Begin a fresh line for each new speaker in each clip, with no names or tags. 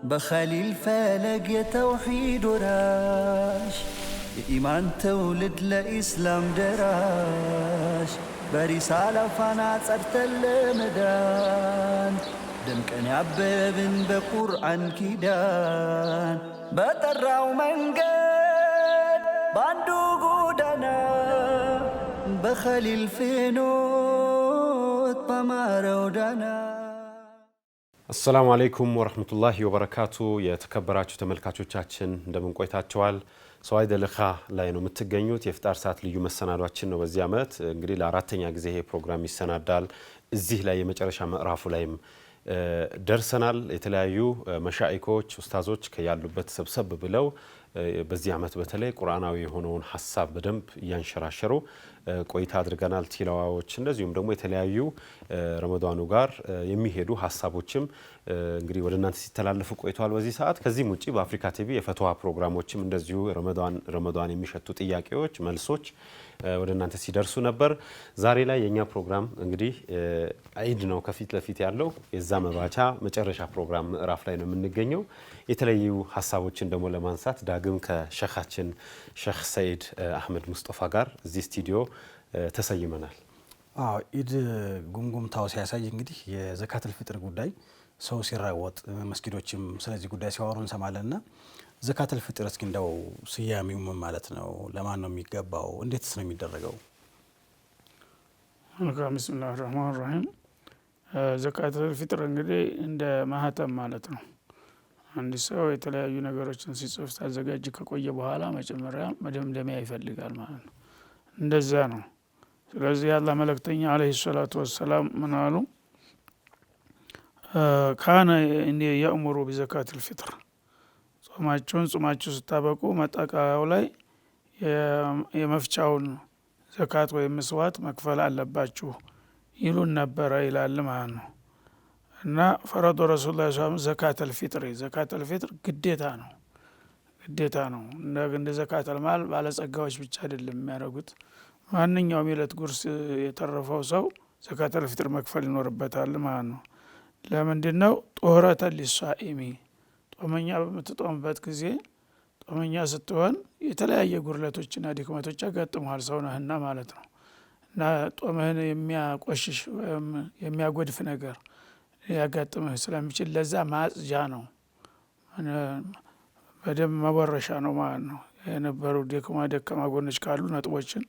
بخليل فالق يتوحيد وراش إيمان تولد لإسلام دراش برسالة فانا صرت المدان دمكن يعببن بقرآن كيدان بطرعو منقد باندو قودنا بخليل فينوت بمارو دانا
السلام عليكم ورحمة الله وبركاته የተከበራችሁ ተመልካቾቻችን እንደምን ቆይታችኋል ሰዋይደ ለኻ ላይ ነው የምትገኙት የፍጣር ሰዓት ልዩ መሰናዷችን ነው በዚህ አመት እንግዲህ ለአራተኛ ጊዜ ይሄ ፕሮግራም ይሰናዳል እዚህ ላይ የመጨረሻ ምዕራፉ ላይም ደርሰናል የተለያዩ መሻኢኮች ኡስታዞች ከያሉበት ሰብሰብ ብለው በዚህ አመት በተለይ ቁርአናዊ የሆነውን ሐሳብ በደንብ ያንሸራሸሩ ቆይታ አድርገናል ቲላዋዎች እንደዚሁም ደግሞ የተለያዩ ረመዳኑ ጋር የሚሄዱ ሐሳቦችም እንግዲህ ወደ እናንተ ሲተላለፉ ቆይቷል በዚህ ሰዓት ከዚህም ውጪ በአፍሪካ ቲቪ የፈትዋ ፕሮግራሞችም እንደዚሁ ረመዳን የሚሸቱ ጥያቄዎች መልሶች ወደ እናንተ ሲደርሱ ነበር ዛሬ ላይ የኛ ፕሮግራም እንግዲህ አይድ ነው ከፊት ለፊት ያለው የዛ መባቻ መጨረሻ ፕሮግራም ምዕራፍ ላይ ነው የምንገኘው የተለያዩ ሐሳቦችን ደግሞ ለማንሳት ዳግም ከሸኻችን ሼኽ ሰይድ አህመድ ሙስጠፋ ጋር እዚህ ስቱዲዮ ተሰይመናል
ኢድ ጉምጉምታው ሲያሳይ እንግዲህ የዘካተል ፍጥር ጉዳይ ሰው ሲራወጥ መስጊዶችም ስለዚህ ጉዳይ ሲያወሩ እንሰማለንና ዘካተል ፍጥር እስኪ እንደው ስያሜው ምን ማለት ነው ለማን ነው የሚገባው እንዴትስ ነው የሚደረገው
ብስሚላሂ ረህማኒ ረሂም ዘካተል ፍጥር እንግዲህ እንደ ማህተም ማለት ነው አንድ ሰው የተለያዩ ነገሮችን ሲጽፍ ታዘጋጅ ከቆየ በኋላ መጀመሪያ መደምደሚያ ይፈልጋል ማለት ነው እንደዛ ነው ስለዚህ አላህ መልእክተኛ አለይሂ ሰላቱ ወሰላም ምን አሉ ካነ እንደ ያእምሩ በዘካተል ፍጥር ጾማችሁ ስታበቁ መጣቃው ላይ የመፍቻውን ዘካት ወይ መስዋዕት መክፈል አለባችሁ ይሉን ነበር ይላል ማለት ነው እና ፈረዶ ረሱላህ ሰለላሁ ዘካተል ፍጥር ግዴታ ነው እንደ ዘካተል ማል ባለጸጋዎች ብቻ አይደለም የሚያደርጉት ማንኛውም የዕለት ጉርስ የተረፈው ሰው ዘካተል ፍጥር መክፈል ይኖርበታል ማለት ነው ለምንድነው ጦረተ ሊሳኢሚ ጦመኛ በምትጦምበት ጊዜ ጦመኛ ስትሆን የተለያየ ጉርለቶችና ድክመቶች ያጋጥሙሃል ሰውነህና ማለት ነው እና ጦምህን የሚያቆሽሽ የሚያጎድፍ ነገር ያጋጥምህ ስለሚችል ለዛ ማጽጃ ነው በደም መወረሻ ነው ማለት ነው የነበሩ ደካማ ጎኖች ካሉ ነጥቦችን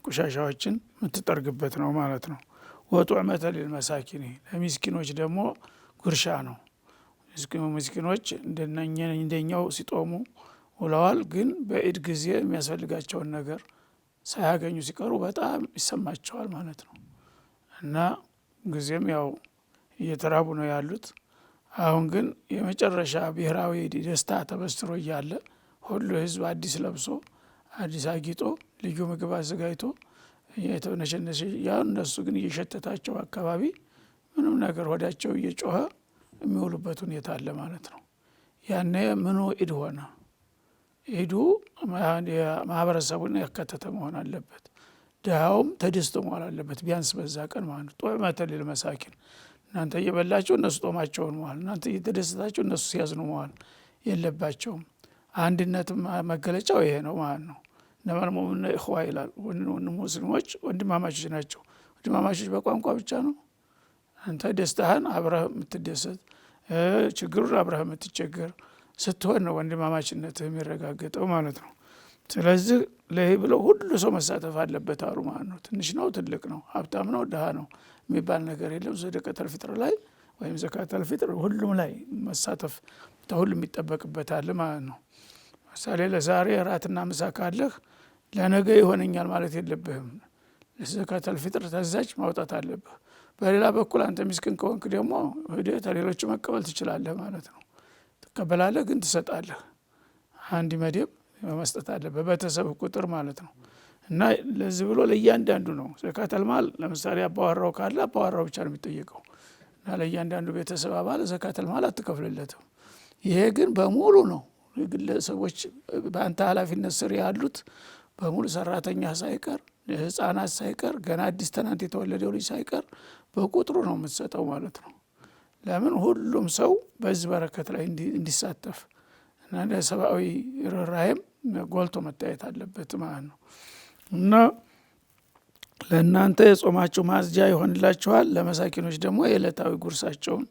ቆሻሻዎችን የምትጠርግበት ነው ማለት ነው ወጡዕመተ ሊልመሳኪን ለሚስኪኖች ደግሞ ጉርሻ ነው ምስኪኖች እንደኛው ሲጦሙ ውለዋል ግን በኢድ ጊዜ የሚያስፈልጋቸውን ነገር ሳያገኙ ሲቀሩ በጣም ይሰማቸዋል ማለት ነው እና ጊዜም ያው እየተራቡ ነው ያሉት አሁን ግን የመጨረሻ ብሔራዊ ደስታ ተበስሮ እያለ ሁሉ ህዝብ አዲስ ለብሶ አዲስ አጊጦ ልዩ ምግብ አዘጋጅቶ የተነሸነሸ ያው እነሱ ግን እየሸተታቸው አካባቢ ምንም ነገር ወዳቸው እየጮኸ የሚውሉበት ሁኔታ አለ ማለት ነው ያኔ ምኑ ኢድ ሆነ ኢዱ ማህበረሰቡን ያካተተ መሆን አለበት ዳውም ተደስቶ መሆን አለበት ቢያንስ በዛ ቀን ማለት ነው ጦመተ ሊልመሳኪን እናንተ እየበላችሁ እነሱ ጦማቸውን መዋል እናንተ እየተደሰታችሁ እነሱ ሲያዝኑ መዋል የለባቸውም አንድነት መገለጫው ይሄ ነው ማለት ነው ነማልሙና ኢኽዋ ይላል ሙስሊሞች ወንድማማቾች ናቸው ወንድማማቾች በቋንቋ ብቻ ነው አንተ ደስታህን አብረህ የምትደሰት ችግሩን አብረህ የምትቸገር ስትሆን ነው ወንድማማችነትህ የሚረጋገጠው ማለት ነው ስለዚህ ለዚህ ብለው ሁሉ ሰው መሳተፍ አለበት አሉ ማለት ነው ትንሽ ነው ትልቅ ነው ሀብታም ነው ድሃ ነው የሚባል ነገር የለም ዘካተል ፍጥር ላይ ወይም ዘካተል ፍጥር ሁሉም ላይ መሳተፍ ሁሉም ይጠበቅበታል ማለት ነው ምሳሌ ለዛሬ ራትና ምሳ ካለህ ለነገ ይሆነኛል ማለት የለብህም ለዘካተል ፍጥር ተዛች ማውጣት አለብህ በሌላ በኩል አንተ ምስኪን ከሆንክ ደግሞ ሄደህ ሌሎች መቀበል ትችላለህ ማለት ነው ትቀበላለህ ግን ትሰጣለህ አንድ መደብ መስጠት አለብህ በቤተሰብ ቁጥር ማለት ነው እና ለዚህ ብሎ ለእያንዳንዱ ነው ዘካተል ማል ለምሳሌ አባወራው ካለ አባወራው ብቻ ነው የሚጠየቀው እና ለእያንዳንዱ ቤተሰብ አባል ዘካተል ማል አትከፍልለትም ይሄ ግን በሙሉ ነው ግለሰቦች በአንተ ኃላፊነት ስር ያሉት በሙሉ ሰራተኛ ሳይቀር ህፃናት ሳይቀር ገና አዲስ ተናንት የተወለደው ልጅ ሳይቀር በቁጥሩ ነው የምትሰጠው ማለት ነው ለምን ሁሉም ሰው በዚህ በረከት ላይ እንዲሳተፍ እና ለሰብአዊ ርህራሄም ጎልቶ መታየት አለበት ማለት ነው። እና ለእናንተ የጾማችሁ ማዝጃ ይሆንላችኋል፣ ለመሳኪኖች ደግሞ የዕለታዊ ጉርሳቸውን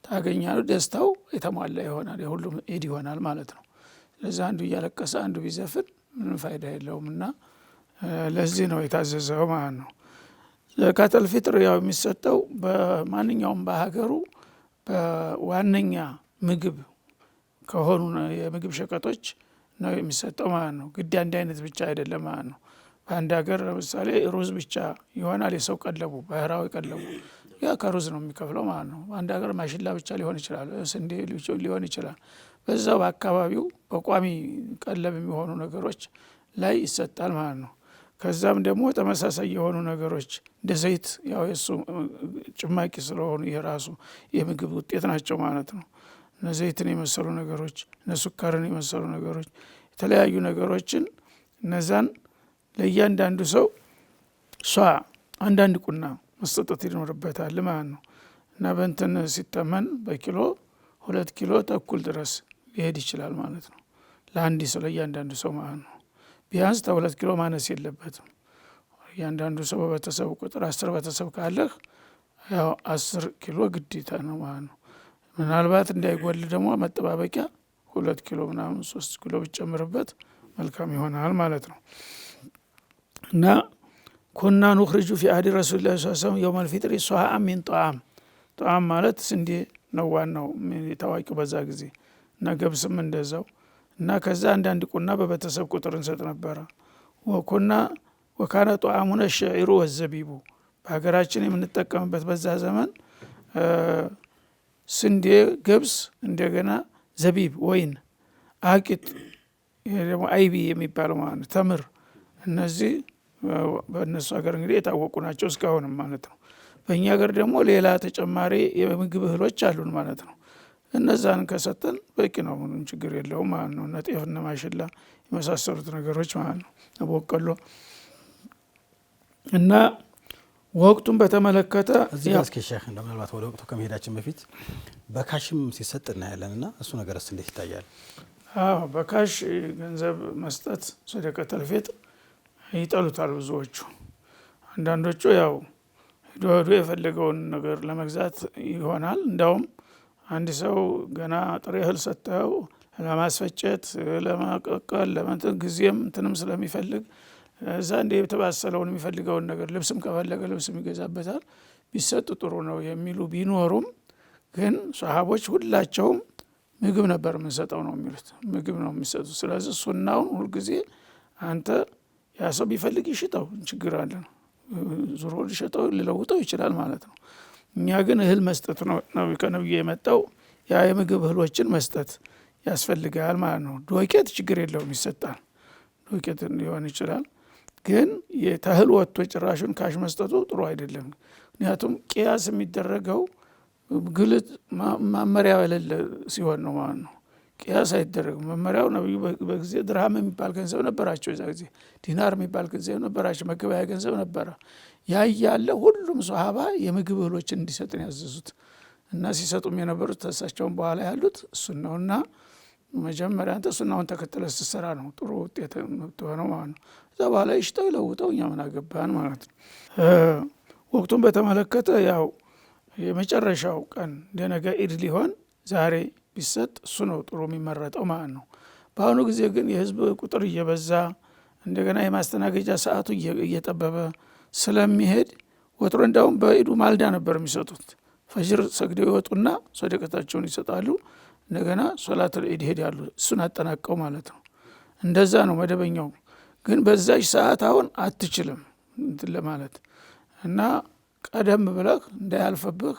ታገኛሉ። ደስታው የተሟላ ይሆናል፣ የሁሉም ኢድ ይሆናል ማለት ነው። ስለዚህ አንዱ እያለቀሰ አንዱ ቢዘፍን ምንም ፋይዳ የለውም እና ለዚህ ነው የታዘዘው ማለት ነው። ዘካተል ፊጥር ያው የሚሰጠው በማንኛውም በሀገሩ በዋነኛ ምግብ ከሆኑ የምግብ ሸቀጦች ነው የሚሰጠው ማለት ነው። ግድ አንድ አይነት ብቻ አይደለም ማለት ነው። በአንድ ሀገር ለምሳሌ ሩዝ ብቻ ይሆናል የሰው ቀለቡ ባህራዊ ቀለቡ ያ ከሩዝ ነው የሚከፍለው ማለት ነው። በአንድ ሀገር ማሽላ ብቻ ሊሆን ይችላል፣ ስንዴ ሊሆን ይችላል። በዛው በአካባቢው በቋሚ ቀለብ የሚሆኑ ነገሮች ላይ ይሰጣል ማለት ነው። ከዛም ደግሞ ተመሳሳይ የሆኑ ነገሮች እንደ ዘይት ያው የሱ ጭማቂ ስለሆኑ የራሱ የምግብ ውጤት ናቸው ማለት ነው። እነ ዘይትን የመሰሉ ነገሮች፣ እነ ሱካርን የመሰሉ ነገሮች፣ የተለያዩ ነገሮችን እነዛን ለእያንዳንዱ ሰው አንዳንድ ቁና መስጠት ይኖርበታል ማለት ነው። እና በእንትን ሲተመን በኪሎ 2 ኪሎ ተኩል ድረስ ሊሄድ ይችላል ማለት ነው ለአንድ ሰው ለእያንዳንዱ ሰው ማለት ነው። ቢያንስ 2 ኪሎ ማነስ የለበትም። እያንዳንዱ ሰው በቤተሰብ ቁጥር 10 ቤተሰብ ካለህ ያው 10 ኪሎ ግዴታ ነው ማለት ነው። ምናልባት እንዳይጎል ደግሞ መጠባበቂያ 2 ኪሎ ምናምን 3 ኪሎ ብጨምርበት መልካም ይሆናል ማለት ነው። እና ኩና ኑኽሪጁ ፊ አህዲ ረሱሊላህ ሰለላሁ ዐለይሂ ወሰለም የውመል ፊጥሪ ሷአም ሚን ጧዓም ማለት ስንዴ ነው ዋናው ታዋቂው በዛ ጊዜ እና ገብስም እንደዛው እና ከዛ አንዳንድ ቁና በቤተሰብ ቁጥር እንሰጥ ነበረ። ወካነ ጧዓሙነ ሸዒሩ ወዘቢቡ በሀገራችን የምንጠቀምበት በዛ ዘመን ስንዴ፣ ገብስ፣ እንደገና ዘቢብ ወይን፣ አቂጥ ደግሞ አይቢ የሚባለው ማለት ተምር እነዚህ በእነሱ ሀገር እንግዲህ የታወቁ ናቸው እስካሁንም ማለት ነው። በእኛ ሀገር ደግሞ ሌላ ተጨማሪ የምግብ እህሎች አሉን ማለት ነው። እነዛን ከሰጠን በቂ ነው፣ ምንም ችግር የለውም ማለት ነው። እነ ጤፍ እነ ማሽላ የመሳሰሉት ነገሮች ማለት ነው፣ በቆሎ እና ወቅቱን በተመለከተ
እዚህ ጋር እስኪ ሼህ እንደምናልባት ወደ ወቅቱ ከመሄዳችን በፊት በካሽም ሲሰጥ እናያለን እና እሱ ነገርስ እንዴት ይታያል?
አዎ በካሽ ገንዘብ መስጠት ሰደቀተል ፊጥር ይጠሉታል ብዙዎቹ። አንዳንዶቹ ያው ሄዶ የፈለገውን ነገር ለመግዛት ይሆናል። እንዳውም አንድ ሰው ገና ጥሬ እህል ሰጥተው ለማስፈጨት ለማቀቀል ለመንትን ጊዜም እንትንም ስለሚፈልግ እዛ እንደ የተባሰለውን የሚፈልገውን ነገር ልብስም ከፈለገ ልብስም ይገዛበታል። ቢሰጥ ጥሩ ነው የሚሉ ቢኖሩም ግን ሰሃቦች ሁላቸውም ምግብ ነበር የምንሰጠው ነው የሚሉት። ምግብ ነው የሚሰጡት። ስለዚህ ሱናውን ሁልጊዜ አንተ ያ ሰው ቢፈልግ ይሽጠው ችግር አለ ነው ዙሮ ሊሸጠው ሊለውጠው ይችላል ማለት ነው። እኛ ግን እህል መስጠት ነው ከነብዩ የመጣው ያ የምግብ እህሎችን መስጠት ያስፈልጋል ማለት ነው። ዶቄት ችግር የለውም ይሰጣል፣ ዶቄት ሊሆን ይችላል። ግን የተህል ወጥቶ ጭራሹን ካሽ መስጠቱ ጥሩ አይደለም። ምክንያቱም ቂያስ የሚደረገው ግልጥ መመሪያ የሌለ ሲሆን ነው ማለት ነው። ቂያስ አይደረግም። መመሪያው ነብዩ በጊዜ ድርሃም የሚባል ገንዘብ ነበራቸው፣ የዛ ጊዜ ዲናር የሚባል ገንዘብ ነበራቸው፣ መገበያ ገንዘብ ነበረ። ያ ያለ ሁሉም ሷሃባ የምግብ እህሎችን እንዲሰጥ ነው ያዘዙት እና ሲሰጡም የነበሩት ተሳቸውን በኋላ ያሉት እሱን ነውና መጀመሪያ አንተ ሱናውን ተከትለህ ስትሰራ ነው ጥሩ ውጤት የምትሆነው ማለት ነው። እዛ በኋላ ይሽጠው ይለውጠው እኛ ምን አገባን ማለት ነው። ወቅቱን በተመለከተ ያው የመጨረሻው ቀን እንደነገ ኢድ ሊሆን ዛሬ ቢሰጥ እሱ ነው ጥሩ የሚመረጠው ማለት ነው። በአሁኑ ጊዜ ግን የህዝብ ቁጥር እየበዛ እንደገና የማስተናገጃ ሰዓቱ እየጠበበ ስለሚሄድ ወትሮ እንዳውም በኢዱ ማልዳ ነበር የሚሰጡት። ፈጅር ሰግደው ይወጡና ሰደቀታቸውን ይሰጣሉ። እንደገና ሶላተል ኢድ ሄዳሉ፣ እሱን አጠናቀው ማለት ነው። እንደዛ ነው መደበኛው። ግን በዛች ሰዓት አሁን አትችልም እንትን ለማለት እና ቀደም ብለህ እንዳያልፈብህ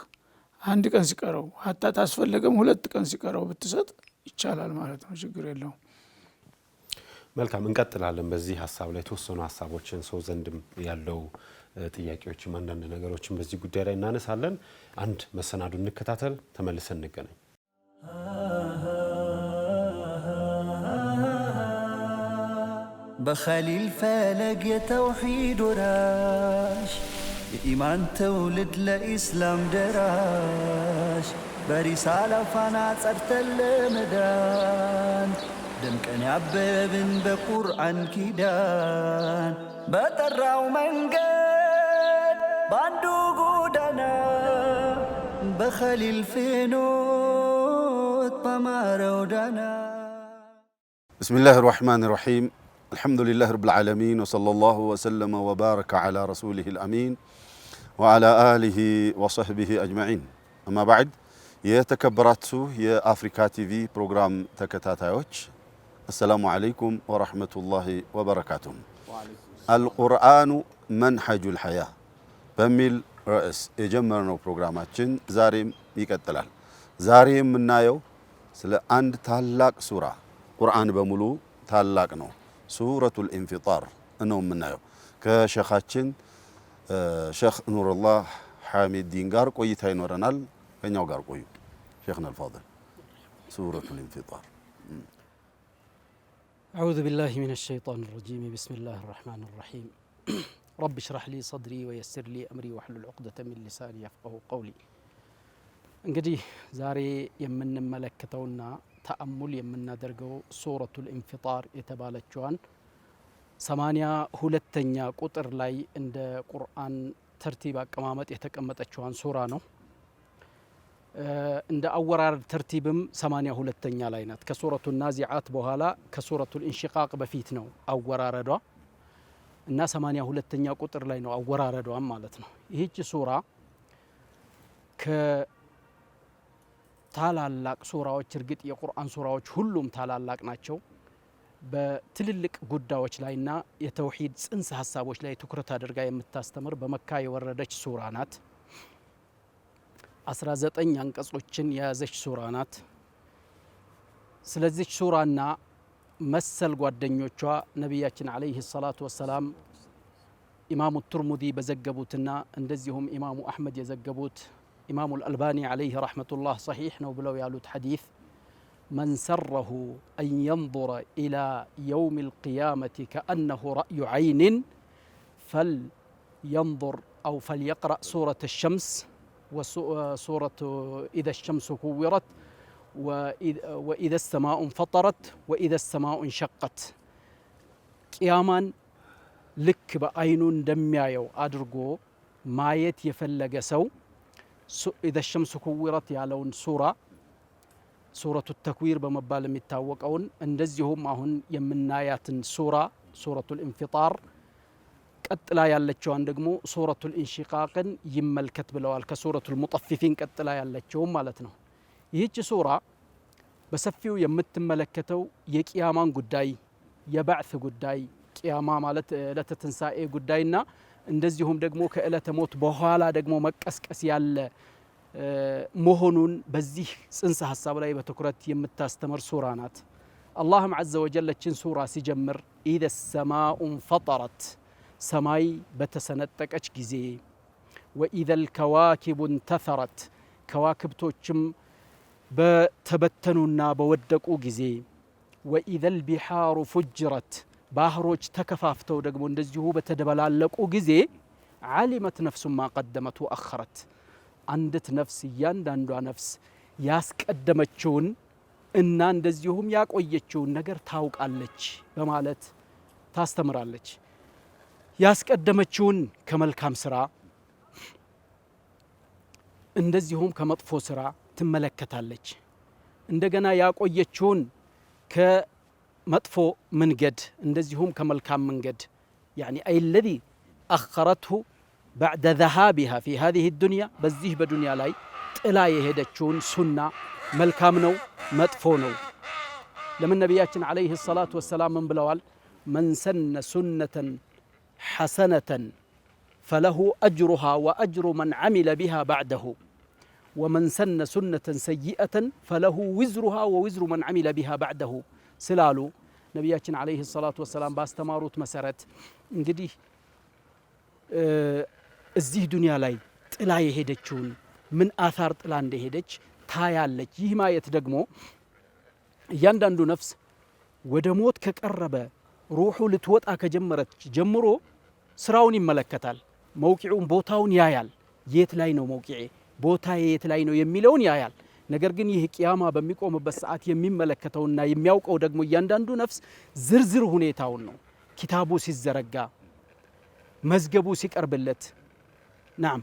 አንድ ቀን ሲቀረው ሀታ ታስፈለገም 2 ቀን ሲቀረው ብትሰጥ ይቻላል ማለት ነው። ችግር የለውም።
መልካም እንቀጥላለን። በዚህ ሀሳብ ላይ ተወሰኑ ሀሳቦችን ሰው ዘንድም ያለው ጥያቄዎችም አንዳንድ ነገሮችን በዚህ ጉዳይ ላይ እናነሳለን። አንድ መሰናዱ እንከታተል፣ ተመልሰን እንገናኝ።
بخليل فلق يتوحيد وراش የኢማን ትውልድ ለኢስላም ደራሽ برسالة فانا صرتل مدان دمكن يعببن بقرآن كيدان بطراو منقد باندو قودنا بخليل فينوت بمارو دانا.
بسم الله الرحمن الرحيم. الحمد لله رب العالمين وصلى الله وسلم وبارك على رسوله الأمين وعلى آله وصحبه أجمعين. أما بعد يتكبراتسو يا أفريكا تي في بروغرام تكتاتايوش السلام عليكم ورحمة الله وبركاته. القرآن منحج الحياة بميل رئيس يجمرنا بروغراماتشن زاريم يكتلال زاريم منايو سلا عند تالاق سورة قرآن بملو تالاق نو سورة الانفطار انهم منايو كشيخاتشن شيخ نور الله حامد دينغار قويتاي نورنال كنياو غار قويو شيخنا الفاضل سورة الانفطار.
أعوذ بالله من الشيطان الرجيم. بسم الله الرحمن الرحيم. رب اشرح لي صدري ويسر لي أمري واحلل عقدة من لساني يفقهوا قولي. እንግዲህ ዛሬ የምንመለከተውና ተአሙል የምናደርገው ሱረቱል ኢንፊጣር የተባለችዋን 82ኛ ቁጥር ላይ እንደ ቁርአን ተርቲብ አቀማመጥ የተቀመጠችዋን ሱራ ነው። እንደ አወራረድ ተርቲብም 82ኛ ላይ ናት። ከሱረቱል ናዚዓት በኋላ ከሱረቱል ኢንሺቃቅ በፊት ነው አወራረዷ እና 82ኛ ቁጥር ላይ ነው አወራረዷ ማለት ነው። ይህች ሱራ ታላላቅ ሱራዎች እርግጥ የቁርአን ሱራዎች ሁሉም ታላላቅ ናቸው። በትልልቅ ጉዳዮች ላይና የተውሂድ ጽንሰ ሐሳቦች ላይ ትኩረት አድርጋ የምታስተምር በመካ የወረደች ሱራ ናት። 19 አንቀጾችን የያዘች ሱራ ናት። ስለዚህ ሱራና መሰል ጓደኞቿ ነቢያችን አለይሂ ሰላቱ ወሰላም ኢማሙ ቱርሙዚ በዘገቡትና እንደዚሁም ኢማሙ አህመድ የዘገቡት إمام الألباني عليه رحمة الله صحيح نو بلو يالوت حديث من سره أن ينظر إلى يوم القيامة كأنه رأي عين فلينظر أو فليقرأ سورة الشمس وسورة إذا الشمس كورت وإذا السماء انفطرت وإذا السماء انشقت. قياما لك بأينون دميايو أدرقو مايت يفلق سو إذا الشمس كورت يالون سورة التكوير بمبال متاوقون اندزيهم معهن يمنايات سورة الانفطار قتلا يالچوان دغمو سورة الانشقاق يملكت بلوال كسورة المطففين قتلا يالچوم مالتنا. ይህች ሱራ በሰፊው የምትመለከተው የቂያማን ጉዳይ የባዕት ጉዳይ ቂያማ ማለት ለተንሳኤ ጉዳይና እንደዚሁም ደግሞ ከእለተ ሞት በኋላ ደግሞ መቀስቀስ ያለ መሆኑን በዚህ ጽንሰ ሐሳብ ላይ በትኩረት የምታስተምር ሱራ ናት። አላህም ዐዘ ወጀል ለችን ሱራ ሲጀምር ኢዘ ሰማኡ እንፈጠረት ሰማይ በተሰነጠቀች ጊዜ ወኢዘ ልከዋኪቡ እንተፈረት ከዋክብቶችም በተበተኑና በወደቁ ጊዜ ወኢዘ ልቢሓሩ ፉጅረት ባህሮች ተከፋፍተው ደግሞ እንደዚሁ በተደበላለቁ ጊዜ ዓሊመት ነፍሱ ማ ቀደመት ወአኸረት አንዲት ነፍስ እያንዳንዷ ነፍስ ያስቀደመችውን እና እንደዚሁም ያቆየችውን ነገር ታውቃለች በማለት ታስተምራለች። ያስቀደመችውን ከመልካም ስራ እንደዚሁም ከመጥፎ ስራ ትመለከታለች። እንደገና ያቆየችውን مطفو منجد اندزيهم كملكام منجد يعني أي الذي أخرته بعد ذهابها في هذه الدنيا بزيه بدنيا لاي تلا يهدتشون سنة ملكام نو مطفو نو لما النبياتنا عليه الصلاة والسلام من بلوال من سن سنة حسنة فله أجرها وأجر من عمل بها بعده ومن سن سنة سيئة فله وزرها ووزر من عمل بها بعده ስላሉ ነቢያችን አለይሂ ሰላቱ ወሰላም ባስተማሩት መሰረት እንግዲህ እዚህ ዱንያ ላይ ጥላ የሄደችውን ምን አثار ጥላ እንደሄደች ታያለች። ይህ ማየት ደግሞ እያንዳንዱ ነፍስ ወደ ሞት ከቀረበ ሩሑ ልትወጣ ከጀመረች ጀምሮ ስራውን ይመለከታል። መውቂዑን ቦታውን ያያል። የት ላይ ነው መውቂዒ ቦታዬ የት ላይ ነው የሚለውን ያያል። ነገር ግን ይህ ቂያማ በሚቆምበት ሰዓት የሚመለከተውና የሚያውቀው ደግሞ እያንዳንዱ ነፍስ ዝርዝር ሁኔታውን ነው። ኪታቡ ሲዘረጋ መዝገቡ ሲቀርብለት ናም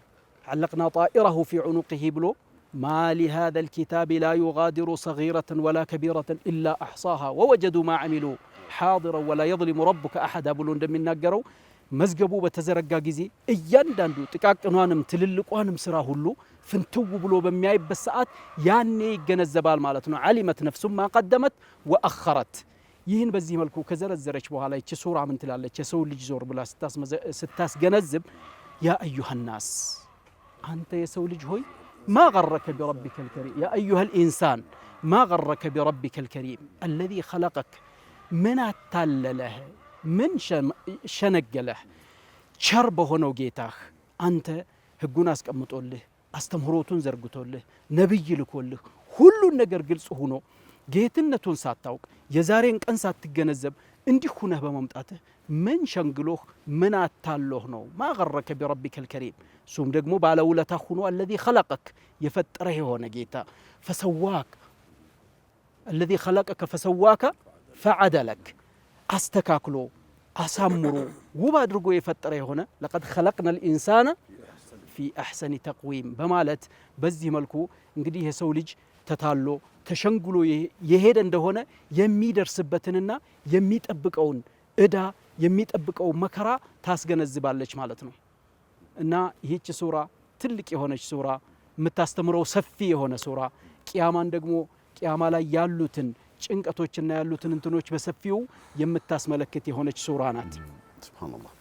ዓለቅና ጣኢረሁ ፊ ዑኑቅሂ ብሎ ማ ሊሃዛ ልኪታብ ላ ዩጋዲሩ ሰጊረተን ወላ ከቢረተን ኢላ አሕሳሃ ወወጀዱ ማ ዓሚሉ ሓዲረን ወላ የظሊሙ ረቡከ አሐዳ ብሎ እንደሚናገረው መዝገቡ በተዘረጋ ጊዜ እያንዳንዱ ጥቃቅኗንም ትልልቋንም ስራ ሁሉ ፍንትው ብሎ በሚያይበት ሰዓት ያኔ ይገነዘባል ማለት ነው። ዓሊመት ነፍሱም ማ ቀደመት ወአኸረት። ይህን በዚህ መልኩ ከዘረዘረች በኋላ ይቺ ሱራ ምን ትላለች? የሰው ልጅ ዞር ብላ ስታስገነዝብ ያ አዩሃ ናስ፣ አንተ የሰው ልጅ ሆይ ማ ገረከ ቢረቢከ ልከሪም፣ ያ አዩሃ ልኢንሳን ማ ገረከ ቢረቢከ ልከሪም አለዚ ኸለቀክ፣ ምን አታለለህ፣ ምን ሸነገለህ ቸር በሆነው ጌታህ አንተ ህጉን አስቀምጦልህ አስተምህሮቱን ዘርግቶልህ ነብይ ልኮልህ ሁሉን ነገር ግልጽ ሆኖ ጌትነቱን ሳታውቅ የዛሬን ቀን ሳትገነዘብ እንዲህ ሁነህ በመምጣትህ ምን ሸንግሎህ ምን አታሎህ ነው? ማ ገረከ ቢረቢከ ልከሪም፣ እሱም ደግሞ ባለውለታ ሁኖ አለዚ ኸለቀክ የፈጠረህ የሆነ ጌታ ፈሰዋክ አለዚ ኸለቀከ ፈሰዋከ ፈዐደለክ አስተካክሎ አሳምሮ ውብ አድርጎ የፈጠረ የሆነ ለቀድ ኸለቅና ልኢንሳነ ፊ አሕሰኒ ተቅዊም በማለት በዚህ መልኩ እንግዲህ የሰው ልጅ ተታሎ ተሸንግሎ የሄደ እንደሆነ የሚደርስበትንና የሚጠብቀውን ዕዳ የሚጠብቀውን መከራ ታስገነዝባለች ማለት ነው። እና ይህች ሱራ ትልቅ የሆነች ሱራ የምታስተምረው ሰፊ የሆነ ሱራ ቂያማን ደግሞ ቂያማ ላይ ያሉትን ጭንቀቶችና ያሉትን እንትኖች በሰፊው የምታስመለክት የሆነች ሱራ ናት።
ሱብሃንአላህ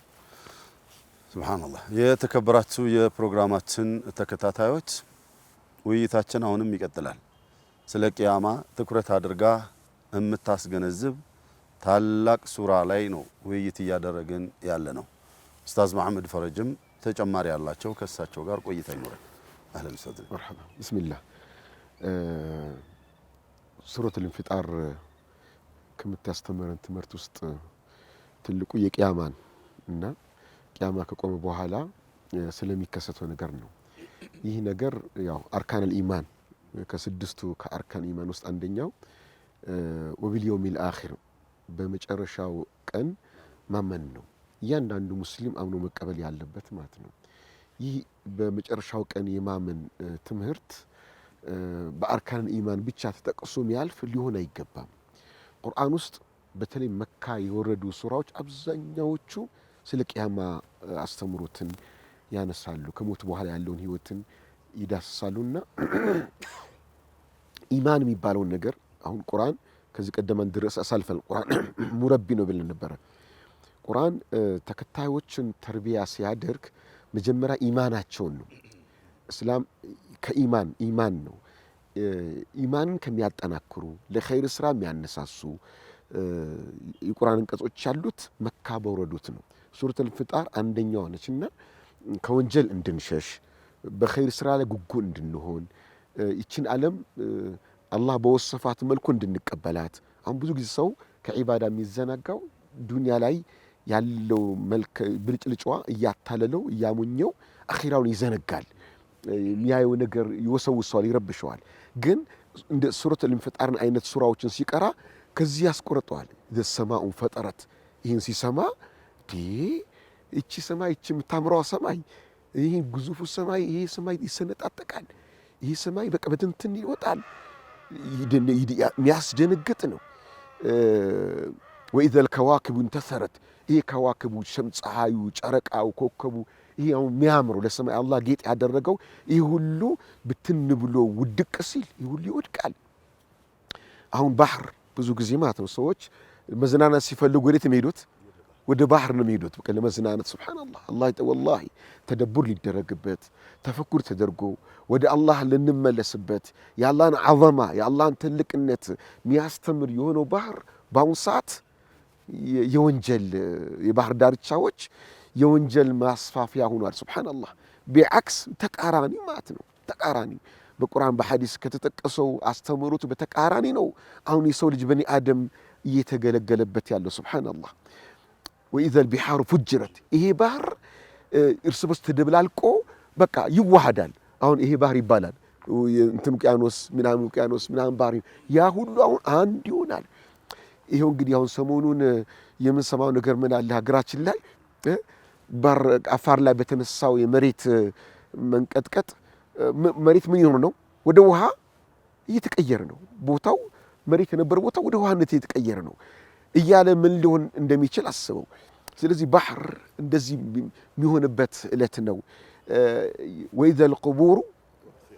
ሱብሃንአላህ። የተከበራችሁ የፕሮግራማችን ተከታታዮች ውይይታችን አሁንም ይቀጥላል። ስለ ቂያማ ትኩረት አድርጋ የምታስገነዝብ ታላቅ ሱራ ላይ ነው ውይይት እያደረግን ያለ ነው። ኡስታዝ መሐመድ ፈረጅም ተጨማሪ ያላቸው ከእሳቸው ጋር ቆይታ ይኖራል። አህለን ኡስታዝ።
መርሐባ። ቢስሚላህ ሱረቱል ኢንፊጣር ከምታስተምረን ትምህርት ውስጥ ትልቁ የቂያማን እና ቂያማ ከቆመ በኋላ ስለሚከሰተው ነገር ነው። ይህ ነገር ያው አርካነል ኢማን ከስድስቱ ከአርካን ኢማን ውስጥ አንደኛው ወቢልየውሚል አኺር በመጨረሻው ቀን ማመን ነው። እያንዳንዱ ሙስሊም አምኖ መቀበል ያለበት ማለት ነው። ይህ በመጨረሻው ቀን የማመን ትምህርት በአርካን ኢማን ብቻ ተጠቅሶ የሚያልፍ ሊሆን አይገባም። ቁርአን ውስጥ በተለይ መካ የወረዱ ሱራዎች አብዛኛዎቹ ስለ ቂያማ አስተምሮትን ያነሳሉ። ከሞት በኋላ ያለውን ህይወትን ይዳስሳሉና ኢማን የሚባለውን ነገር አሁን ቁርአን ከዚህ ቀደም ድረስ አሳልፈን ቁርአን ሙረቢ ነው ብለን ነበረ። ቁርአን ተከታዮችን ተርቢያ ሲያደርግ መጀመሪያ ኢማናቸውን ነው። እስላም ከኢማን ኢማን ነው። ኢማንን ከሚያጠናክሩ ለኸይር ስራ የሚያነሳሱ የቁርአን አንቀጾች ያሉት መካ በወረዱት ነው። ሱረቱል ኢንፊጣር አንደኛዋ ነችና ከወንጀል እንድንሸሽ በኸይር ስራ ላይ ጉጉ እንድንሆን ይችን ዓለም አላህ በወሰፋት መልኩ እንድንቀበላት። አሁን ብዙ ጊዜ ሰው ከዒባዳ የሚዘናጋው ዱንያ ላይ ያለው መልክ ብልጭልጫዋ እያታለለው እያሞኘው አኺራውን ይዘነጋል። የሚያየው ነገር ይወሰውሰዋል፣ ይረብሸዋል። ግን እንደ ሱረቱል ኢንፊጣርን አይነት ሱራዎችን ሲቀራ ከዚህ ያስቆርጠዋል። ዘሰማኡን ፈጠረት ይህን ሲሰማ እቺ ሰማይ እቺ የምታምረዋ ሰማይ ይህ ግዙፉ ሰማይ ይሄ ሰማይ ይሰነጣጠቃል። ይህ ሰማይ በቃ በትንትን ይወጣል። የሚያስደነግጥ ነው። ወኢዘል ከዋክቡ እንተሰረት ይሄ ከዋክቡ ፀሐዩ፣ ጨረቃው፣ ኮከቡ ይሄ አሁን የሚያምረው ለሰማይ አላህ ጌጥ ያደረገው ይህ ሁሉ ብትን ብሎ ውድቅ ሲል ይህ ሁሉ ይወድቃል። አሁን ባህር ብዙ ጊዜ ማለት ነው ሰዎች መዝናናት ሲፈልጉ ወዴት የሚሄዱት? ወደ ባህር ነው የሚሄዱት። በቃ ለመዝናናት ሱብሃንአላህ አላህ ወላሂ ተደቡር ሊደረግበት ተፈኩር ተደርጎ ወደ አላህ ልንመለስበት የአላህን ዐዘማ የአላህን ትልቅነት የሚያስተምር የሆነው ባህር በአሁኑ ሰዓት የወንጀል የባህር ዳርቻዎች የወንጀል ማስፋፊያ ሆኗል። ሱብሃንአላህ ቢዐክስ ተቃራኒ ማለት ነው። ተቃራኒ በቁርአን በሐዲስ ከተጠቀሰው አስተምሮቱ በተቃራኒ ነው አሁን የሰው ልጅ በኒ አደም እየተገለገለበት ያለው። ሱብሃንአላህ ወኢዘል ቢሐሩ ፉጅረት ይሄ ባህር እርስ በርስ ተደብላልቆ በቃ ይዋሃዳል። አሁን ይሄ ባህር ይባላል እንትን ውቅያኖስ ምናምን ባህር ያ ሁሉ አሁን አንድ ይሆናል። ይሄው እንግዲህ አሁን ሰሞኑን የምንሰማው ነገር ምን አለ ሀገራችን ላይ አፋር ላይ በተነሳው የመሬት መንቀጥቀጥ መሬት ምን ይሆን ነው ወደ ውሃ እየተቀየረ ነው። ቦታው መሬት የነበረ ቦታ ወደ ውሃነት እየተቀየረ ነው እያለ ምን ሊሆን እንደሚችል አስበው። ስለዚህ ባህር እንደዚህ የሚሆንበት እለት ነው። ወይዘል ቁቡሩ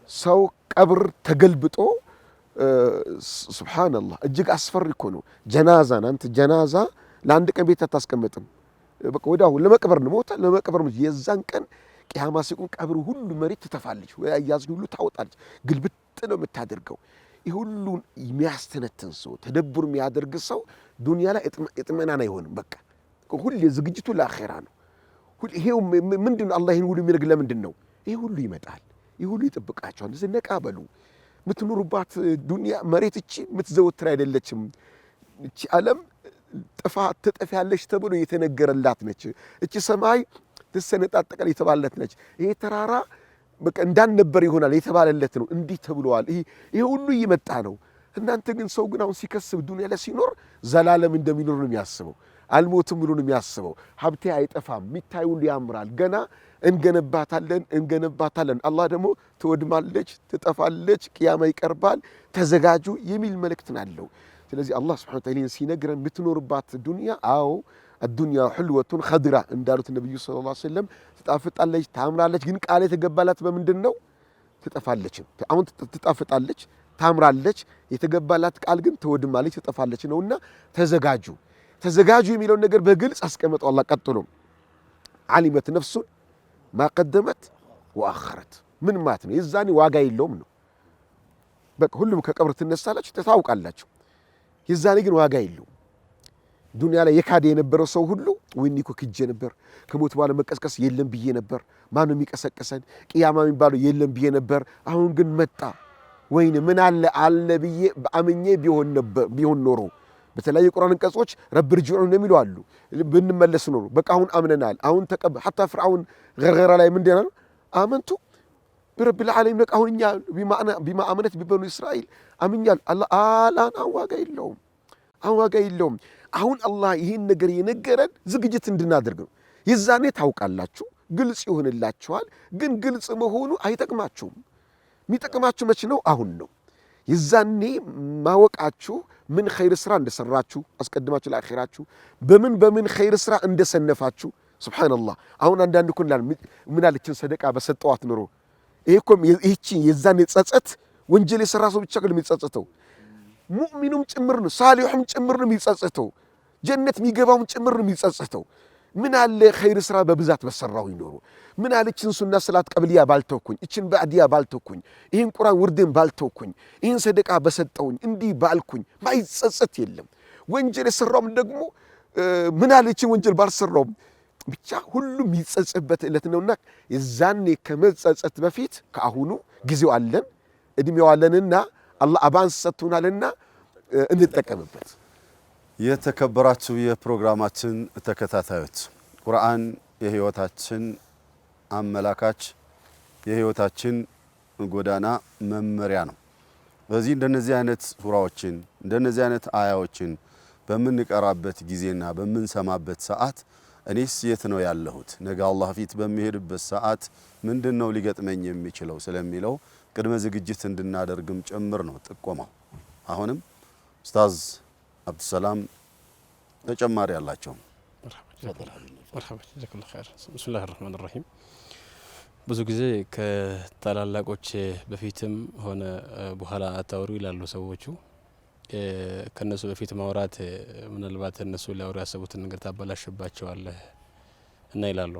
ሰው ቀብር ተገልብጦ ሱብሃንአላህ እጅግ አስፈሪ እኮ ነው። ጀናዛን አንተ ጀናዛ ለአንድ ቀን ቤት አታስቀምጥም። በቃ ወዲያው ለመቅበር ነው ሞታ ለመቅበር ነው። የዛን ቀን ቂያማ ሲቆም ቀብሩ ሁሉ መሬት ትተፋለች፣ ያያዝን ሁሉ ታወጣለች፣ ግልብጥ ነው የምታደርገው። ይህ ሁሉ የሚያስተነትን ሰው ተደብር የሚያደርግ ሰው ዱንያ ላይ እጥመናን አይሆንም። በቃ ሁሉ ዝግጅቱ ለአኺራ ነው። ይሄው ምንድነው አላህ ይሄን ሁሉ የሚያደርግ ለምንድን ነው? ይሄ ሁሉ ይመጣል፣ ይሄ ሁሉ ይጠብቃቸዋል። ዝነቃ በሉ። የምትኖሩባት ዱንያ መሬት እቺ የምትዘወትር አይደለችም። እቺ ዓለም ትጠፊያለች ተብሎ የተነገረላት ነች። እቺ ሰማይ ትሰነጣጠቃል የተባለለት ነች። ይሄ ተራራ በቃ እንዳልነበር ይሆናል የተባለለት ነው። እንዲህ ተብሏል። ይሄ ሁሉ እየመጣ ነው። እናንተ ግን ሰው ግን አሁን ሲከስብ ዱንያ ላይ ሲኖር ዘላለም እንደሚኖር ነው የሚያስበው። አልሞትም ብሎ ነው የሚያስበው። ሀብቴ አይጠፋም፣ የሚታይ ሁሉ ያምራል፣ ገና እንገነባታለን። አላህ ደግሞ ትወድማለች፣ ትጠፋለች፣ ቅያማ ይቀርባል፣ ተዘጋጁ የሚል መልእክትን አለው። ስለዚህ አላህ ሱብሓነሁ ወተዓላ ሲነግረን የምትኖርባት ዱንያ አዎ الدنيا حلوة خضراء እንዳሉት ነብዩ ሰለላሁ ዐለይሂ ወሰለም ትጣፍጣለች፣ ታምራለች። ግን ቃል የተገባላት በምንድን ነው? ትጠፋለች። አሁን ትጣፍጣለች፣ ታምራለች። የተገባላት ቃል ግን ትወድማለች፣ ትጠፋለች ነውና ተዘጋጁ የሚለውን ነገር በግልጽ አስቀመጠው አላህ። ቀጥሎ ዓሊመት ነፍሱን ማቀደመት ወአኸረት ምን ማለት ነው? የዛኔ ዋጋ የለውም ነው። በቃ ሁሉም ከቀብር ትነሳላችሁ፣ ታውቃላችሁ። የዛኔ ግን ዋጋ የለውም። ዱንያ ላይ የካደ የነበረው ሰው ሁሉ ወይኔ እኮ ክጄ ነበር፣ ከሞት በኋላ መቀስቀስ የለም ብዬ ነበር፣ ማነው የሚቀሰቀሰን? ቅያማ የሚባለው የለም ብዬ ነበር፣ አሁን ግን መጣ። ወይኔ ምን አለ ብዬ በአምኜ ቢሆን ኖሮ በተለያዩ የቁርአን አንቀጾች ረብ ርጅዑን እንደሚሉ አሉ። ብንመለስ ኖሮ በቃ አሁን አምነናል። አሁን ሐታ ፍርዓውን ገርገራ ላይ ምንድን ነው አመንቱ ቢረቢል ዓለሚን አሁን እኛ ቢማ አመነት ቢበኑ እስራኤል አምኛል። አላን ዋጋ የለውም። አሁን አላህ ይህን ነገር የነገረን ዝግጅት እንድናደርግ ነው። የዛኔ ታውቃላችሁ፣ ግልጽ ይሆንላችኋል። ግን ግልጽ መሆኑ አይጠቅማችሁም። የሚጠቅማችሁ መች ነው? አሁን ነው። የዛኔ ማወቃችሁ ምን ኸይር ስራ እንደሰራችሁ አስቀድማችሁ ለአኺራችሁ በምን ኸይር ስራ እንደሰነፋችሁ። ሱብሃንአላህ አሁን አንዳንድ ኩን ምን አለችን ሰደቃ በሰጠዋት ኑሮ ይህቺ የዛኔ ጸጸት ወንጀል የሰራ ሰው ብቻ ግን የሚጸጸተው ሙእሚኑም ጭምር ነው፣ ሳሊሑም ጭምር ነው የሚጸጸተው፣ ጀነት የሚገባውም ጭምር ነው የሚጸጸተው። ምን አለ ኸይር ስራ በብዛት በሰራው ይኖሩ። ምን አለ እችን ሱና ሰላት ቀብልያ ባልተውኩኝ፣ እችን ባዕድያ ባልተውኩኝ፣ ይህን ቁርአን ውርድን ባልተውኩኝ፣ ይህን ሰደቃ በሰጠውኝ፣ እንዲህ ባልኩኝ። ማይጸጸት የለም። ወንጀል የሰራውም ደግሞ ምን አለ እችን ወንጀል ባልሰራውም ብቻ ሁሉም የሚጸጸትበት ዕለት ነውና የዛኔ ከመጸጸት በፊት ከአሁኑ ጊዜው አለን፣ እድሜው አለንና አላህ አባንስ ሰጥቶናልና እንጠቀምበት።
የተከበራችሁ የፕሮግራማችን ተከታታዮች ቁርአን የህይወታችን አመላካች የህይወታችን ጎዳና መመሪያ ነው። በዚህ እንደነዚህ አይነት ሱራዎችን እንደነዚህ አይነት አያዎችን በምንቀራበት ጊዜና በምንሰማበት ሰዓት እኔስ የት ነው ያለሁት፣ ነገ አላህ ፊት በሚሄድበት ሰዓት ምንድነው ሊገጥመኝ የሚችለው ስለሚለው ቅድመ ዝግጅት እንድናደርግም ጭምር ነው ጥቆማው። አሁንም ኡስታዝ አብዱሰላም ተጨማሪ ያላቸው።
ብስሚላሂ ረህማን ረሂም። ብዙ ጊዜ ከታላላቆች በፊትም ሆነ በኋላ አታውሩ ይላሉ ሰዎቹ። ከነሱ በፊት ማውራት ምናልባት እነሱ ሊያወሩ ያሰቡትን ነገር ታበላሽባቸዋለህ እና ይላሉ።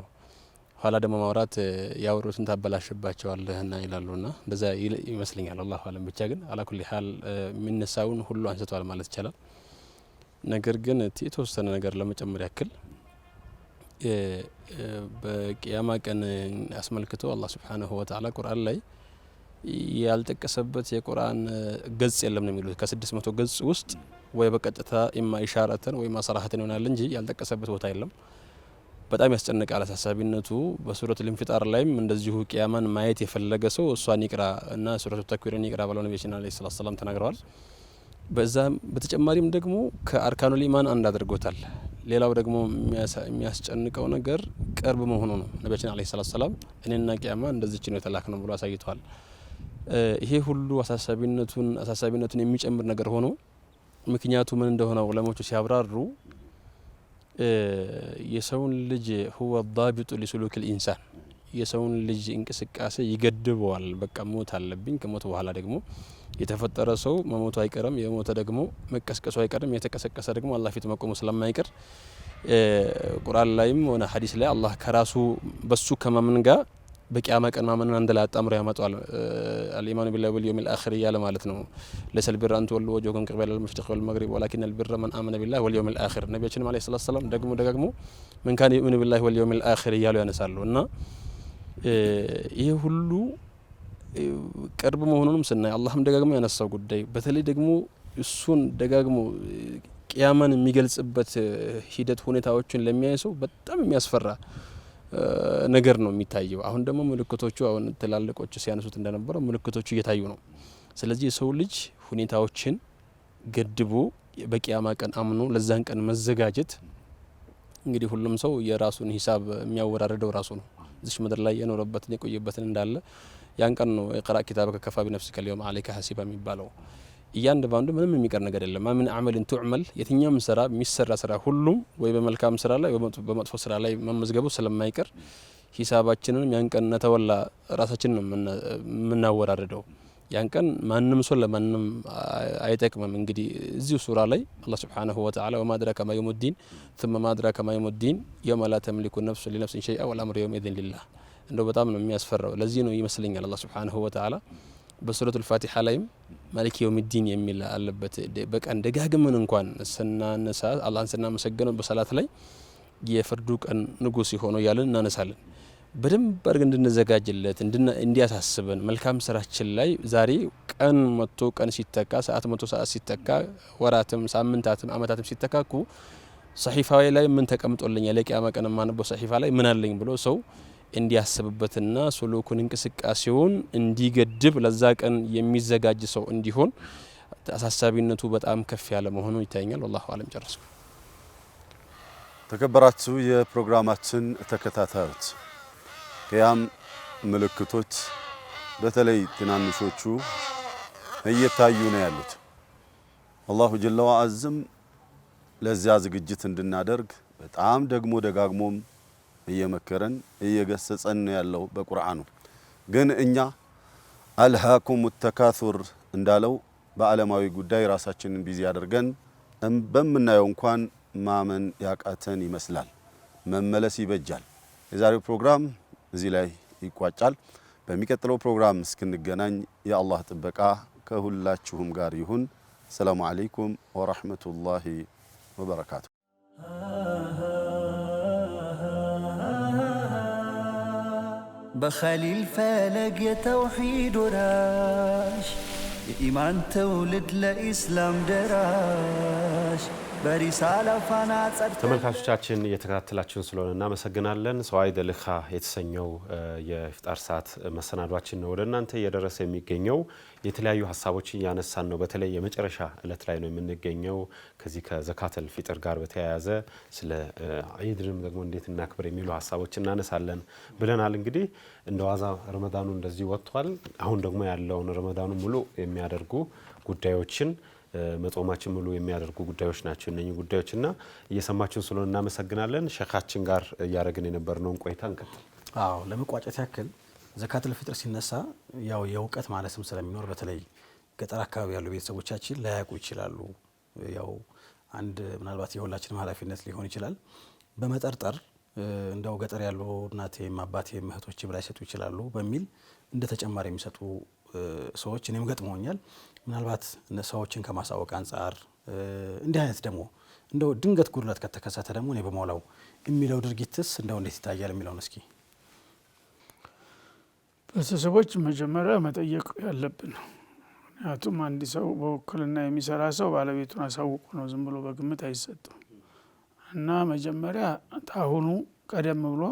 ኋላ ደግሞ ማውራት ያወሩትን ታበላሽባቸዋለህ እና ይላሉና እንደዛ ይመስለኛል። አላሁ አለም። ብቻ ግን አላኩል ሀል የሚነሳውን ሁሉ አንስቷል ማለት ይቻላል። ነገር ግን የተወሰነ ነገር ለመጨመር ያክል በቂያማ ቀን አስመልክቶ አላህ ሱብሓነሁ ወተዓላ ቁርአን ላይ ያልጠቀሰበት የቁርአን ገጽ የለም ነው የሚሉት። ከ600 ገጽ ውስጥ ወይ በቀጥታ ኢማ ኢሻራተን ወይ ማሰራሐተን ይሆናል እንጂ ያልጠቀሰበት ቦታ የለም። በጣም ያስጨንቃል አሳሳቢነቱ። በሱረቱል ኢንፊጣር ላይም እንደዚሁ ቂያማን ማየት የፈለገ ሰው እሷን ይቅራ እና ሱረቱ ተክዊርን ይቅራ ብለው ነብያችን አለይሂ ሰላም ተናግረዋል። በዛም በተጨማሪም ደግሞ ከአርካኑል ኢማን አንድ አድርጎታል። ሌላው ደግሞ የሚያስጨንቀው ነገር ቅርብ መሆኑ ነው። ነብያችን አለይሂ ሰላም እኔና ቂያማ እንደዚች ነው የተላክነው ብሎ አሳይተዋል። ይሄ ሁሉ አሳሳቢነቱን የሚጨምር ነገር ሆኖ ምክንያቱ ምን እንደሆነ ዑለሞቹ ሲያብራሩ የሰውን ልጅ هو الضابط لسلوك الإنسان የሰውን ልጅ እንቅስቃሴ ይገድበዋል። በቃ ሞት አለብኝ፣ ከሞት በኋላ ደግሞ የተፈጠረ ሰው መሞቱ አይቀርም፣ የሞተ ደግሞ መቀስቀሱ አይቀርም፣ የተቀሰቀሰ ደግሞ አላህ ፊት መቆሙ ስለማይቀር ቁርአን ላይም ሆነ ሐዲስ ላይ አላህ ከራሱ በሱ ከማመን ጋር በቂያማ ቀን ማመንን አንድ ላይ አጣምሮ ያመጣዋል። الإيمان بالله واليوم الآخر እያለ ማለት ነው። ليس البر أن تولوا وجوهكم قبل المشرق والمغرب ولكن البر من آمن بالله واليوم الآخر ነብያችን አለይሂ ሰላም ደግሞ من كان يؤمن بالله واليوم الآخر እያሉ ያነሳሉ። እና ይሄ ሁሉ ቅርብ መሆኑንም ስናይ አላህም ደጋግሞ ያነሳው ጉዳይ በተለይ ደግሞ እሱን ደጋግሞ ቂያማን የሚገልጽበት ሂደት ሁኔታዎችን ለሚያይ ሰው በጣም የሚያስፈራ ነገር ነው የሚታየው። አሁን ደግሞ ምልክቶቹ አሁን ትላልቆቹ ሲያነሱት እንደነበረው ምልክቶቹ እየታዩ ነው። ስለዚህ የሰው ልጅ ሁኔታዎችን ገድቦ በቂያማ ቀን አምኖ ለዛን ቀን መዘጋጀት እንግዲህ ሁሉም ሰው የራሱን ሂሳብ የሚያወራርደው ራሱ ነው። እዚህ ምድር ላይ የኖረበትን የቆየበትን እንዳለ ያን ቀን ነው የቀራ ኪታበከ ከፋ ቢነፍሲከ اليوم عليك حسيبا የሚባለው። እያንዳንዱ ምንም የሚቀር ነገር የለም። ማምን አመልን ተዕመል የትኛውም ስራ የሚሰራ ስራ ሁሉም ወይ በመልካም ስራ ላይ ወይ በመጥፎ ስራ ላይ መመዝገቡ ስለማይቀር ሂሳባችንን ያን ቀን ነተወላ ራሳችንን ነው የምናወራርደው። ያን ቀን ማንም ሰው ለማንም አይጠቅምም። እንግዲህ እዚሁ ሱራ ላይ አላህ Subhanahu Wa Ta'ala وما أدراك ما يوم الدين ثم ما أدراك ما يوم الدين يوم لا تملك نفس لنفس شيئا والأمر يومئذ لله እንደው በጣም ነው የሚያስፈራው። ለዚህ ነው ይመስለኛል አላህ Subhanahu Wa Ta'ala በሱረቱል ፋቲሃ ላይም ማሊክ የውሚዲን የሚል አለበት። በቀን ደጋግመን እንኳን ስናነሳ አላህን ስናመሰግነው በሰላት ላይ የፍርዱ ቀን ንጉስ ይሆነው ያለን እናነሳለን። በደንብ አድርገን እንድንዘጋጅለት እንዲያሳስበን መልካም ስራችን ላይ ዛሬ ቀን መጥቶ ቀን ሲተካ ሰዓት መጥቶ ሰዓት ሲተካ ወራትም ሳምንታትም አመታትም ሲተካኩ ሰሒፋው ላይ ምን ተቀምጦልኛል ለቂያማ ቀን ማንበው ሰሒፋ ላይ ምን አለኝ ብሎ ሰው እንዲያስብበትና ሱሉኩን እንቅስቃሴውን እንዲገድብ ለዛ ቀን የሚዘጋጅ ሰው እንዲሆን አሳሳቢነቱ በጣም ከፍ ያለ መሆኑ ይታየኛል። والله አለም ጨረስኩ።
ተከበራችሁ የፕሮግራማችን ተከታታዮች ቂያም ምልክቶች በተለይ ትናንሾቹ እየታዩ ነው ያሉት። አላሁ ጀለ ወዐዝም ለዚያ ዝግጅት እንድናደርግ በጣም ደግሞ ደጋግሞም እየመከረን እየገሰጸን ነው ያለው በቁርአኑ። ግን እኛ አልሃኩም ተካሱር እንዳለው በዓለማዊ ጉዳይ ራሳችንን ቢዚ አድርገን በምናየው እንኳን ማመን ያቃተን ይመስላል። መመለስ ይበጃል። የዛሬው ፕሮግራም እዚህ ላይ ይቋጫል። በሚቀጥለው ፕሮግራም እስክንገናኝ የአላህ ጥበቃ ከሁላችሁም ጋር ይሁን። ሰላሙ አለይኩም ወራህመቱላሂ ወበረካቱ።
بخليل فلق يا توحيد وراش የኢማን ትውልድ ለኢስላም ደራሽ በሪሳላ ፋና ጸድተን
ተመልካቾቻችን እየተከታተላችሁን ስለሆነ እናመሰግናለን። ሰዋኢድ ልኻ የተሰኘው የኢፍጣር ሰዓት መሰናዷችን ነው ወደ እናንተ እየደረሰ የሚገኘው። የተለያዩ ሀሳቦችን ያነሳን ነው። በተለይ የመጨረሻ እለት ላይ ነው የምንገኘው። ከዚህ ከዘካተል ፊጥር ጋር በተያያዘ ስለ ዒድንም ደግሞ እንዴት እናክብር የሚሉ ሀሳቦችን እናነሳለን ብለናል። እንግዲህ እንደዋዛ ረመዳኑ እንደዚህ ወጥቷል። አሁን ደግሞ ያለውን ረመዳኑ ሙሉ የሚያደርጉ ጉዳዮችን መጾማችን ሙሉ የሚያደርጉ ጉዳዮች ናቸው እነኚህ ጉዳዮችና እየሰማችሁን ስለሆነ እናመሰግናለን። ሸኻችን ጋር ያረግን የነበርነውን ቆይታ እንቀጥል።
አዎ ለመቋጨት ያክል ዘካተል ፊጥር ሲነሳ ያው የእውቀት ማለትም ስለሚኖር በተለይ ገጠር አካባቢ ያሉ ቤተሰቦቻችን ላያውቁ ይችላሉ። ያው አንድ ምናልባት የሁላችንም ኃላፊነት ሊሆን ይችላል በመጠርጠር እንደው ገጠር ያሉ እናቴም አባቴም እህቶችም ላይሰጡ ይችላሉ በሚል እንደ ተጨማሪ የሚሰጡ ሰዎች እኔም ገጥሞኛል። ምናልባት ሰዎችን ከማሳወቅ አንፃር እንዲህ አይነት ደግሞ እንደው ድንገት ጉድለት ከተከሰተ ደግሞ እኔ በመውላው የሚለው ድርጊትስ እንደው እንዴት ይታያል የሚለውን እስኪ
ቤተሰቦች መጀመሪያ መጠየቅ ያለብን ነው። ምክንያቱም አንድ ሰው በውክልና የሚሰራ ሰው ባለቤቱን አሳውቁ ነው፣ ዝም ብሎ በግምት አይሰጥም። እና መጀመሪያ ታሁኑ ቀደም ብሎ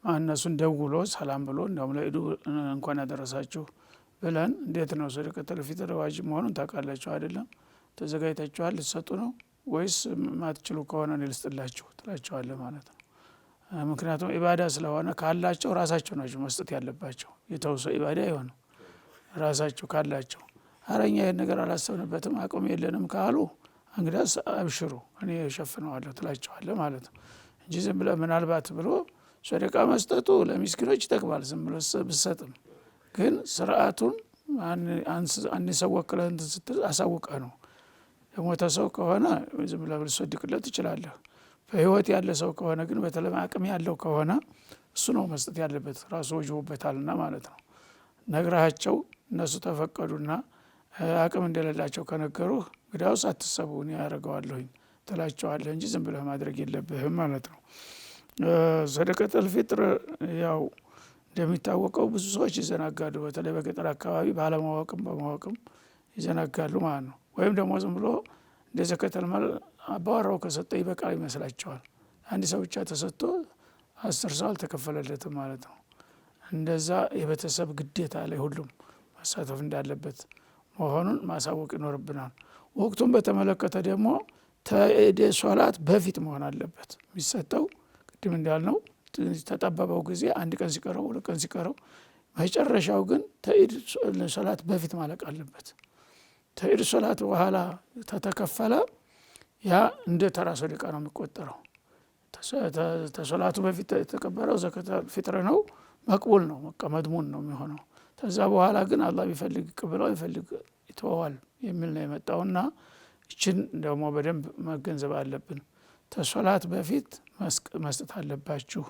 እነሱን ደውሎ ሰላም ብሎ እንደውም ለኢዱ እንኳን ያደረሳችሁ ብለን እንዴት ነው ሰደቀተል ፊጥር ዋጅብ መሆኑን ታውቃላችሁ አይደለም ተዘጋጅታችኋል ልትሰጡ ነው ወይስ ማትችሉ ከሆነ እኔ ልስጥላችሁ ትላቸዋለህ ማለት ነው። ምክንያቱም ኢባዳ ስለሆነ ካላቸው ራሳቸው ናቸው መስጠት ያለባቸው የተወሰው ኢባዳ ይሆን ራሳቸው ካላቸው አረኛ ይሄን ነገር አላሰብንበትም አቅም የለንም ካሉ እንግዲያስ አብሽሩ እኔ እሸፍነዋለሁ ትላቸዋለህ ማለት ነው እንጂ ዝም ብለህ ምናልባት ብሎ ሰደቃ መስጠቱ ለሚስኪኖች ይጠቅማል ዝም ብሎ ብሰጥም ግን ስርዓቱን አንድ ሰው ወክለህ እንትን ስትል አሳውቀህ ነው። የሞተ ሰው ከሆነ ዝም ብለህ ልትሰድቅለት ትችላለህ። በህይወት ያለ ሰው ከሆነ ግን በተለይ አቅም ያለው ከሆነ እሱ ነው መስጠት ያለበት ራሱ ወጅቦበታልና ማለት ነው። ነግራቸው እነሱ ተፈቀዱና አቅም እንደሌላቸው ከነገሩህ እንግዲያውስ አትሰቡ እኔ ያደርገዋለሁኝ ትላቸዋለህ እንጂ ዝም ብለህ ማድረግ የለብህም ማለት ነው። ሰደቀተል ፊጥር ያው እንደሚታወቀው ብዙ ሰዎች ይዘናጋሉ። በተለይ በገጠር አካባቢ ባለማወቅም በማወቅም ይዘናጋሉ ማለት ነው። ወይም ደግሞ ዝም ብሎ እንደ ዘከተል ማል አባወራው ከሰጠ ይበቃል ይመስላቸዋል። አንድ ሰው ብቻ ተሰጥቶ 10 ሰው አልተከፈለለትም ማለት ነው። እንደዛ የቤተሰብ ግዴታ ላይ ሁሉም መሳተፍ እንዳለበት መሆኑን ማሳወቅ ይኖርብናል። ወቅቱን በተመለከተ ደግሞ ተኢድ ሶላት በፊት መሆን አለበት የሚሰጠው ቅድም እንዳልነው ተጠበበው ጊዜ አንድ ቀን ሲቀረው 2 ቀን ሲቀረው መጨረሻው ግን ተኢድ ሶላት በፊት ማለቅ አለበት። ተኢድ ሶላት በኋላ ተተከፈለ ያ እንደ ተራ ሰደቃ ነው የሚቆጠረው። ተሶላቱ በፊት የተከበረው ዘካተል ፊጥር ነው መቅቡል ነው መድሙን ነው የሚሆነው። ከዛ በኋላ ግን አላህ ቢፈልግ ይቀበለው ይፈልግ ይተዋል የሚል ነው የመጣውና እችን ደግሞ በደንብ መገንዘብ አለብን። ተሶላት በፊት መስጠት አለባችሁ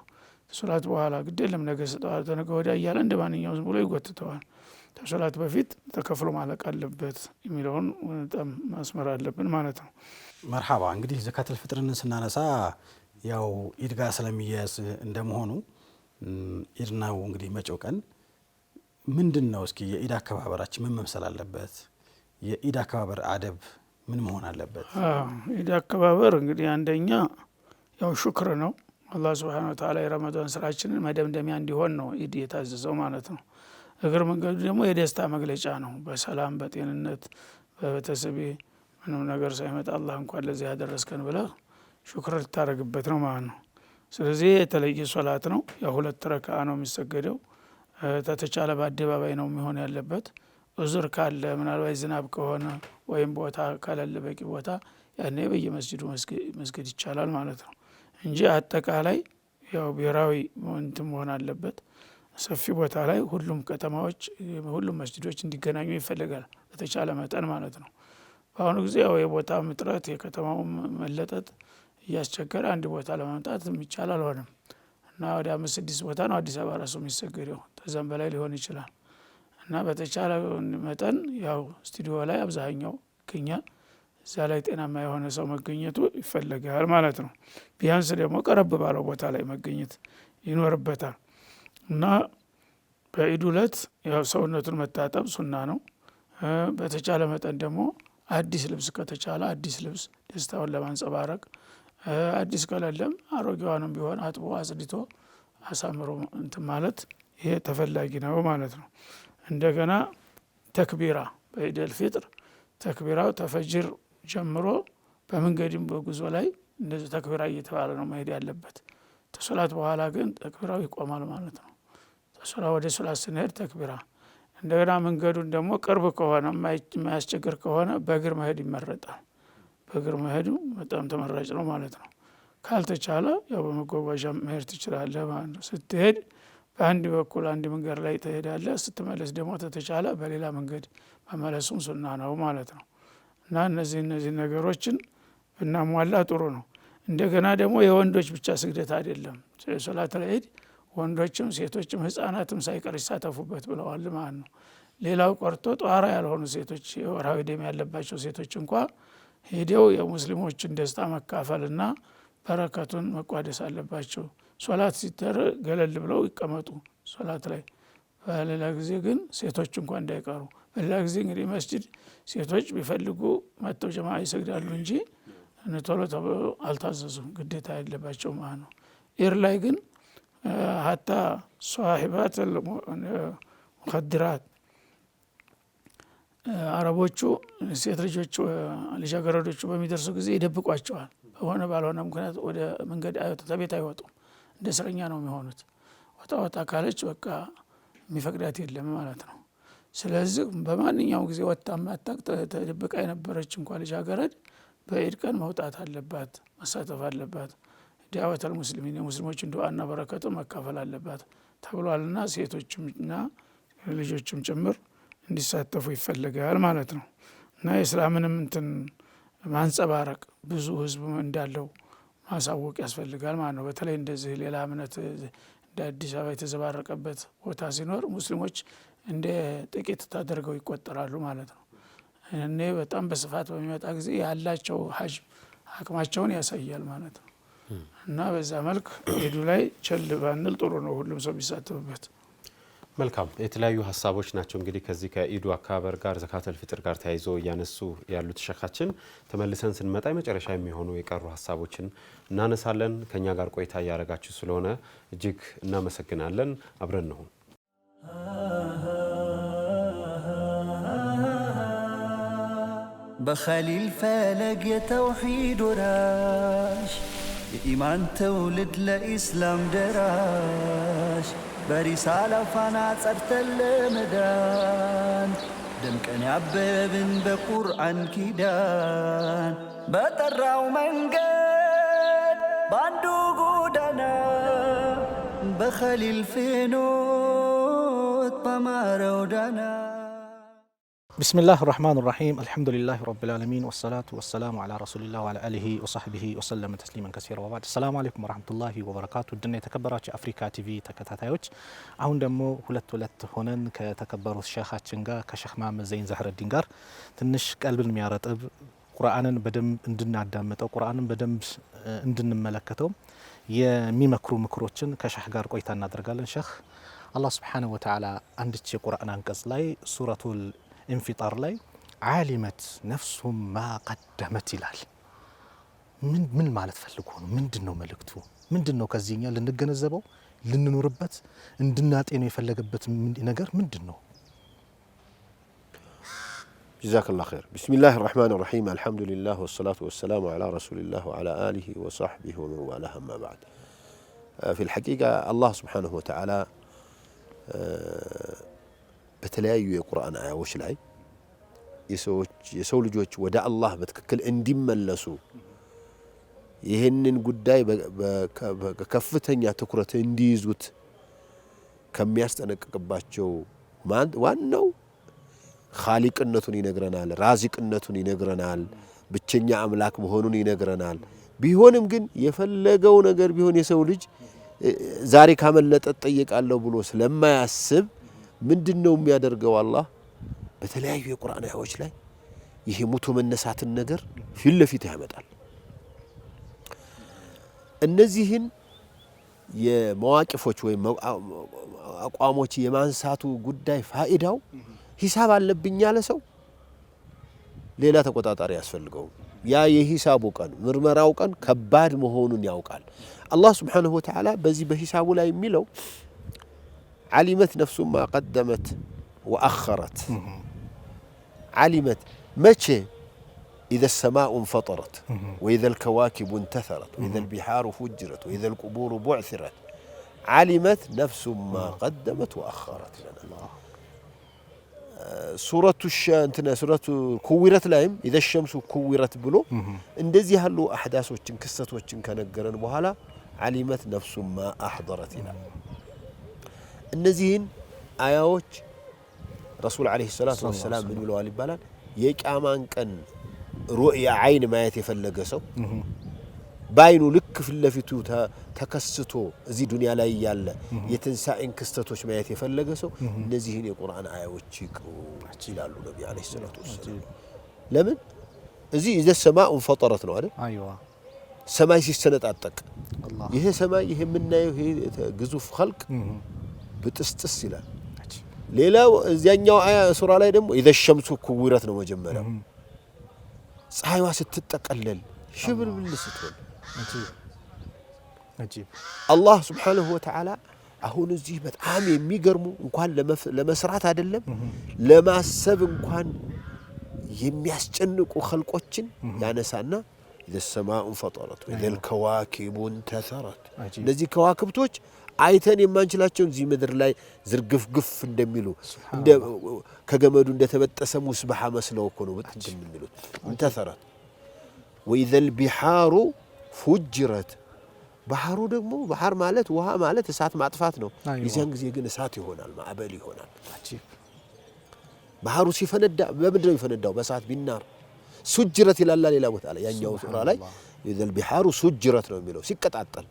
ተሶላት በኋላ ግዴለም ነገ ሰጠዋል ተነገ ወዲያ እያለ እንደማንኛውም ዝም ብሎ ይጎትተዋል። ተሶላት በፊት ተከፍሎ ማለቅ አለበት የሚለውን በጣም ማስመር አለብን ማለት ነው።
መርሐባ እንግዲህ ዘካተል ፊጥርን ስናነሳ ያው ኢድ ጋር ስለሚያያዝ እንደመሆኑ ኢድ ነው እንግዲህ መጪው ቀን ምንድነው? እስኪ የኢድ አከባበራችን ምን መምሰል አለበት? የኢድ አከባበር አደብ ምን መሆን አለበት?
ኢድ አከባበር እንግዲህ አንደኛ ያው ሹክር ነው። አላህ Subhanahu Wa Ta'ala የረመዳን ስራችንን መደምደሚያ እንዲሆን ነው ኢድ የታዘዘው ማለት ነው። እግር መንገዱ ደግሞ የደስታ መግለጫ ነው። በሰላም በጤንነት በቤተሰቤ ምንም ነገር ሳይመጣ አላህ እንኳን ለዚህ ያደረስከን ብለህ ሹክር ልታረግበት ነው ማለት ነው። ስለዚህ የተለየ ሶላት ነው። ያው 2 ረካዓ ነው የሚሰገደው። ተተቻለ በአደባባይ ነው የሚሆን ያለበት። ዑዝር ካለ ምናልባት ዝናብ ከሆነ ወይም ቦታ ካለለ በቂ ቦታ ያኔ በየመስጂዱ መስገድ ይቻላል ማለት ነው እንጂ አጠቃላይ ያው ብሔራዊ እንትን መሆን አለበት። ሰፊ ቦታ ላይ ሁሉም ከተማዎች ሁሉም መስጂዶች እንዲገናኙ ይፈልጋል በተቻለ መጠን ማለት ነው። በአሁኑ ጊዜ ያው የቦታ ምጥረት የከተማው መለጠጥ እያስቸገረ አንድ ቦታ ለማምጣት የሚቻል አልሆነም እና ወደ 5-6 ቦታ ነው አዲስ አበባ ራሱ የሚሰገደው ተዛም በላይ ሊሆን ይችላል። እና በተቻለ መጠን ያው ስቱዲዮ ላይ አብዛኛው ይገኛል። እዛ ላይ ጤናማ የሆነ ሰው መገኘቱ ይፈልጋል ማለት ነው። ቢያንስ ደግሞ ቀረብ ባለው ቦታ ላይ መገኘት ይኖርበታል። እና በኢድ ዕለት ያው ሰውነቱን መታጠብ ሱና ነው። በተቻለ መጠን ደግሞ አዲስ ልብስ ከተቻለ አዲስ ልብስ ደስታውን ለማንጸባረቅ አዲስ ከሌለም አሮጌዋንም ቢሆን አጥቦ አጽድቶ አሳምሮ እንትን ማለት ይሄ ተፈላጊ ነው ማለት ነው። እንደገና ተክቢራ በኢደል ፊጥር ተክቢራው ተፈጅር ጀምሮ በመንገድም በጉዞ ላይ እንደዚህ ተክቢራ እየተባለ ነው መሄድ ያለበት። ተሶላት በኋላ ግን ተክቢራው ይቆማል ማለት ነው። ተሶላት ወደ ሶላት ስንሄድ ተክቢራ እንደገና መንገዱን ደግሞ ቅርብ ከሆነ የማያስቸግር ከሆነ በእግር መሄድ ይመረጣል። በእግር መሄዱ በጣም ተመራጭ ነው ማለት ነው። ካልተቻለ ያው በመጓጓዣ መሄድ ትችላለህ ማለት ነው። ስትሄድ በአንድ በኩል አንድ መንገድ ላይ ትሄዳለህ ስትመለስ ደግሞ ተተቻለ በሌላ መንገድ መመለሱም ሱና ነው ማለት ነው። እና እነዚህ ነገሮችን ብናሟላ ጥሩ ነው። እንደገና ደግሞ የወንዶች ብቻ ስግደት አይደለም ሶላተል ዒድ ወንዶችም ሴቶችም ህፃናትም ሳይቀር ይሳተፉበት ብለዋል ማለት ነው። ሌላው ቀርቶ ጧራ ያልሆኑ ሴቶች የወርሃዊ ደም ያለባቸው ሴቶች እንኳ ሄደው የሙስሊሞችን ደስታ መካፈልና በረከቱን መቋደስ አለባቸው። ሶላት ሲደረግ ገለል ብለው ይቀመጡ ሶላት ላይ። በሌላ ጊዜ ግን ሴቶች እንኳ እንዳይቀሩ። በሌላ ጊዜ እንግዲህ መስጂድ ሴቶች ቢፈልጉ መጥተው ጀማዓ ይሰግዳሉ እንጂ ቶሎ ተብሎ አልታዘዙም፣ ግዴታ ያለባቸው ማለት ነው። ኢር ላይ ግን ሀታ ሷሂባት ሙኸድራት አረቦቹ ሴት ልጆቹ ልጃገረዶቹ በሚደርሱ ጊዜ ይደብቋቸዋል። በሆነ ባልሆነ ምክንያት ወደ መንገድ ተቤት አይወጡም። እንደ እስረኛ ነው የሚሆኑት። ወጣ ካለች በቃ የሚፈቅዳት የለም ማለት ነው። ስለዚህ በማንኛውም ጊዜ ወጣ ማታቅ ተደብቃ የነበረች እንኳን ልጃገረድ በኢድ ቀን መውጣት አለባት፣ መሳተፍ አለባት። ዳዕወተል ሙስሊሚን የሙስሊሞችን ዱዓና በረከቱ መካፈል አለባት ተብሏልና ሴቶችምና ልጆችም ጭምር እንዲሳተፉ ይፈልጋል ማለት ነው። እና የእስላምንም እንትን ማንጸባረቅ ብዙ ህዝብ እንዳለው ማሳወቅ ያስፈልጋል ማለት ነው። በተለይ እንደዚህ ሌላ እምነት እንደ አዲስ አበባ የተዘባረቀበት ቦታ ሲኖር ሙስሊሞች እንደ ጥቂት ተደርገው ይቆጠራሉ ማለት ነው። እኔ በጣም በስፋት በሚመጣ ጊዜ ያላቸው ሀጅም አቅማቸውን ያሳያል ማለት ነው። እና በዛ መልክ ኢዱ ላይ ቸል ባንል ጥሩ ነው፣ ሁሉም ሰው ቢሳተፍበት።
መልካም የተለያዩ ሀሳቦች ናቸው እንግዲህ ከዚህ ከኢዱ አከባበር ጋር ዘካተል ፍጥር ጋር ተያይዞ እያነሱ ያሉት ሸኻችን። ተመልሰን ስንመጣ የመጨረሻ የሚሆኑ የቀሩ ሀሳቦችን እናነሳለን። ከኛ ጋር ቆይታ እያደረጋችሁ ስለሆነ እጅግ እናመሰግናለን። አብረን ነው
በኸሊል ፈለግ የተውሂድ ወራሽ የኢማን ትውልድ ለኢስላም ደራሽ በሪሳላ ፋና ጸድተን ለመዳን ደምቀን ያበብን በቁርአን ኪዳን በጠራው መንገድ ባንዱ ጎዳና በኸሊል ፍኖት በማረው ዳና
بسم الله الرحمن الرحيم الحمد لله رب العالمين والصلاة والسلام على رسول الله وعلى آله وصحبه وسلم تسليما كثيرا وبعد السلام عليكم ورحمة الله وبركاته الدنيا تكبرات أفريكا تي في تكتاتايوች አሁን ደግሞ ሁለት ሆነን ከተከበሩት ሸኻችን ጋር ከሸኽ መሐመድ ዘይን ዛህረዲን ጋር ትንሽ ቀልብን የሚያረጥብ ቁርአንን በደንብ እንድናዳምጠው ቁርአንን በደንብ እንድንመለከተው የሚመክሩ ምክሮችን ከሸኽ ጋር ቆይታ እናደርጋለን። ሸኽ አላህ Subhanahu Wa Ta'ala አንድች የቁርአን አንቀጽ ላይ ሱረቱል ኢንፊጣር ላይ ዓሊመት ነፍሱም ማ ቀደመት ይላል። ምን ማለት ፈልጎ ነው? ምንድነው መልእክቱ? ምንድነው ከዚህኛ ልንገነዘበው ልንኖርበት እንድናጤነው የፈለገበት ነገር ምንድነው?
ጀዛከላሁ ኸይር። ቢስሚላሂ ራህማኒ ራሂም አልሐምዱሊላህ ወሰላቱ ወሰላሙ ዐላ ረሱሊላህ ወዐላ አሊሂ ወሰሕቢሂ ወመን ዋላህ አማ በዕድ። ፊል ሐቂቃ አላህ ሱብሓነሁ ወተዓላ በተለያዩ የቁርአን አያዎች ላይ የሰው ልጆች ወደ አላህ በትክክል እንዲመለሱ ይህንን ጉዳይ በከፍተኛ ትኩረት እንዲይዙት ከሚያስጠነቅቅባቸው ዋናው ኻሊቅነቱን ይነግረናል፣ ራዚቅነቱን ይነግረናል፣ ብቸኛ አምላክ መሆኑን ይነግረናል። ቢሆንም ግን የፈለገው ነገር ቢሆን የሰው ልጅ ዛሬ ካመለጠ ጠይቃለሁ ብሎ ስለማያስብ ምንድነው የሚያደርገው? አላህ በተለያዩ የቁርአን አያዎች ላይ ይሄ ሙቶ መነሳትን ነገር ፊት ለፊት ያመጣል። እነዚህን የመዋቂፎች ወይም አቋሞች የማንሳቱ ጉዳይ ፋኢዳው ሂሳብ አለብኝ ያለ ሰው ሌላ ተቆጣጣሪ ያስፈልገው። ያ የሂሳቡ ቀን ምርመራው ቀን ከባድ መሆኑን ያውቃል። አላህ Subhanahu Wa Ta'ala በዚህ በሂሳቡ ላይ የሚለው ዓሊመት ነፍሱ ማ ቀደመት ወአኸረት። ዓሊመት መቼ إذا السماء انفطرت وإذا الكواكب انتثرت وإذا البحار فجرت وإذا القبور بعثرت علمت نفس ما قدمت وأخرت. سورة سورة كورت لايم إذا الشمس كورت بلو اندزي هلو أحداث وچن كسات وچن كنقرن بحالا علمت نفس ما أحضرت إلى እነዚህን አያዎች ረሱል አለይሂ ሰላቱ ወሰላም ምን ብለዋል ይባላል? የቂያማን ቀን ሩእያ አይን ማየት የፈለገ ሰው ባይኑ ልክ ፍለፊቱ ተከስቶ እዚህ ዱንያ ላይ ያለ የትንሳኤን ክስተቶች ማየት የፈለገ ሰው እነዚህን የቁርአን አያዎች ይቅሩ ይላሉ ነብዩ አለይሂ ሰላቱ ወሰላም። ለምን እዚህ ኢዘ ሰማኡ ፈጠረት ነው አይደል? አይዋ ሰማይ ሲሰነጣጠቅ ይሄ ሰማይ ይሄ የምናየው ይሄ ግዙፍ ኸልቅ ብጥስጥስ ይላል። ሌላው እዚያኛው አያ ሱራ ላይ ደግሞ ኢዘ ሸምሱ ኩዊረት ነው መጀመሪያው። ፀሐይዋ ስትጠቀለል ሽብርብል ስትሆን አላህ ስብሓንሁ ወተዓላ አሁን እዚህ በጣም የሚገርሙ እንኳን ለመስራት አይደለም ለማሰብ እንኳን የሚያስጨንቁ ኸልቆችን ያነሳና إذا السماء انفطرت وإذا الكواكب انتثرت እነዚህ ከዋክብቶች አይተን የማንችላቸውን እዚህ ምድር ላይ ዝርግፍግፍ እንደሚሉ እንደ ከገመዱ እንደተበጠሰ ሙስበሃ መስለው እኮ ነው እንደሚሉት انتثرت وإذا البحار فجرت ባህሩ ደግሞ ባህር ማለት ውሃ ማለት እሳት ማጥፋት ነው የዚያን ጊዜ ግን እሳት ይሆናል ማዕበል ይሆናል ባህሩ ሲፈነዳ በምንድነው ይፈነዳው በእሳት ቢናር ሱጅረት ይላል ሌላ ቦታ ላይ ያኛው ሱራ ላይ إذا البحار سجرت ነው የሚለው ሲቀጣጣል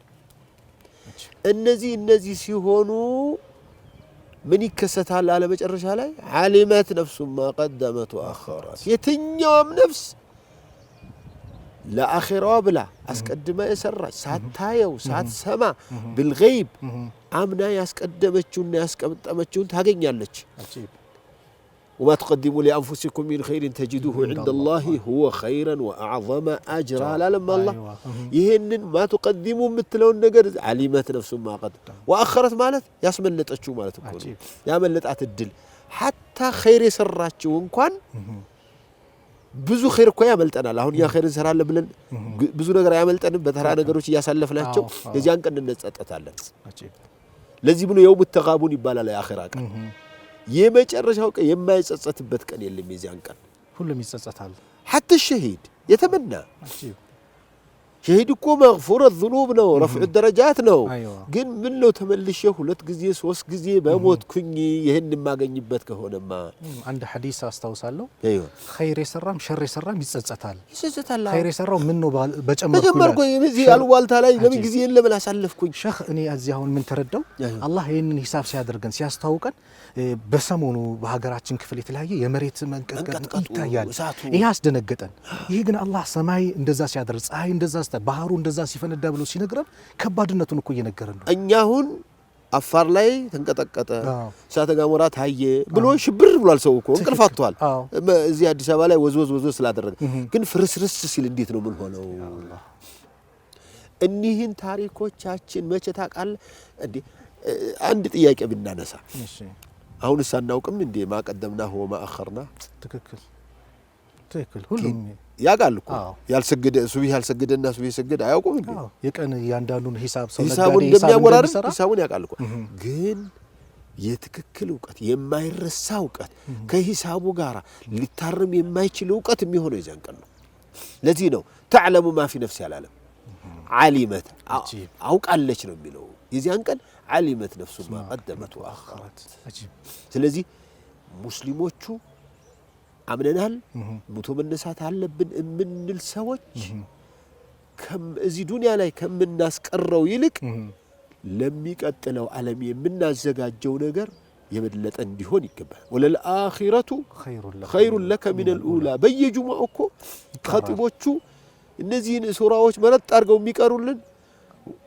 እነዚህ ሲሆኑ ምን ይከሰታል አለ መጨረሻ ላይ علمت نفس ما قدمت وأخرت የትኛውም ነፍስ ለአኺራዋ ብላ አስቀድማ የሰራች ሳታየው ሳትሰማ بالغيب አምና ያስቀደመችውና ያስቀመጠመችውን ታገኛለች وما تقدموا لأنفسكم من خير تجدوه عند الله هو خيرا وأعظم أجرا لما الله يهنن ما تقدموا مثلون نجر علمت نفس ما قد وأخرت مالت يسملتشو مالت يا ملت الدل حتى خير يسراتشو እንኳን ብዙ ኸይር እኮ ያመልጠናል አሁን ያ ኸይር እንሰራለን ብለን ብዙ ነገር ያመልጠንም በተራ ነገሮች ያሳለፍናቸው የዚያን ቀን እንጸጸታለን ለዚህ ብሎ የውም ተጋቡን ይባላል የአኺራ ቀን የመጨረሻው ቀን የማይጸጸትበት ቀን የለም የዚያን ቀን
ሁሉም ይጸጸታል
حتى الشهيد يتمنى شهيد እኮ مغفور الذنوب ነው رفع الدرجات ነው ግን ምን ነው ተመልሼ ሁለት ጊዜ ሶስት ጊዜ በሞትኩኝ ይሄን ማገኝበት ከሆነማ
አንድ ሐዲስ አስተውሳለሁ ኸይር የሰራም ሸር የሰራም ይጸጸታል ኸይር የሰራው ምን ነው
በጨመርኩ እዚህ አልዋልታ ላይ ለምን ጊዜ ለምን አሳለፍኩኝ
ሸህ እኔ እዚህ አሁን ምን ተረዳው አላህ ይሄንን ሂሳብ ሲያደርገን ሲያስተዋውቀን በሰሞኑ በሀገራችን ክፍል የተለያየ የመሬት መንቀጥቀጥ ይታያል ይሄ አስደነገጠን ይሄ ግን አላህ ሰማይ እንደዛ ሲያደርግ ፀሐይ እንደዛ ባህሩ እንደዛ ሲፈነዳ ብሎ ሲነግረን ከባድነቱን እኮ እየነገረን ነው
እኛ አሁን አፋር ላይ ተንቀጠቀጠ እሳተ ገሞራ ታየ ብሎ ሽብር ብሏል ሰው እኮ እንቅልፍ አጥቷል እዚህ አዲስ አበባ ላይ ወዝወዝ ስላደረገ ግን ፍርስርስ ሲል እንዴት ነው ምን ሆነው እኒህን ታሪኮቻችን መቼ ታቃል እንዴ አንድ ጥያቄ ብናነሳ አሁን ሳናውቅም እንዴ ማቀደምና ሆ ማአخرنا
ትክክል ሁሉም
ያጋል እኮ ያልሰገደ ሱብሂ ያልሰገደና ሱብሂ ሰገደ አያውቁም እንዴ
የቀን ያንዳንዱን ሂሳብ ሰው
ሂሳቡን እንደሚያወራርድ ሂሳቡን ያቃል እኮ ግን የትክክል ዕውቀት የማይረሳ ዕውቀት ከሂሳቡ ጋር ሊታረም የማይችል ዕውቀት የሚሆነው የዛን ቀን ነው ለዚህ ነው تعلم ما في نفسي አላለም علمت አውቃለች ነው የሚለው የዚያን ቀን علمت نفس ما قدمت وأخرت ስለዚህ ሙስሊሞቹ አምነናል ሙቶ መነሳት አለብን እምንል ሰዎች እዚህ ዱንያ ላይ ከምናስቀረው ይልቅ ለሚቀጥለው ዓለም የምናዘጋጀው ነገር የበለጠ እንዲሆን ይገባል ወለልአኺረቱ ኸይሩን ለከ ሚን الأولى በየጁማው እኮ ኸጢቦቹ እነዚህን ሱራዎች መረጥ አድርገው የሚቀሩልን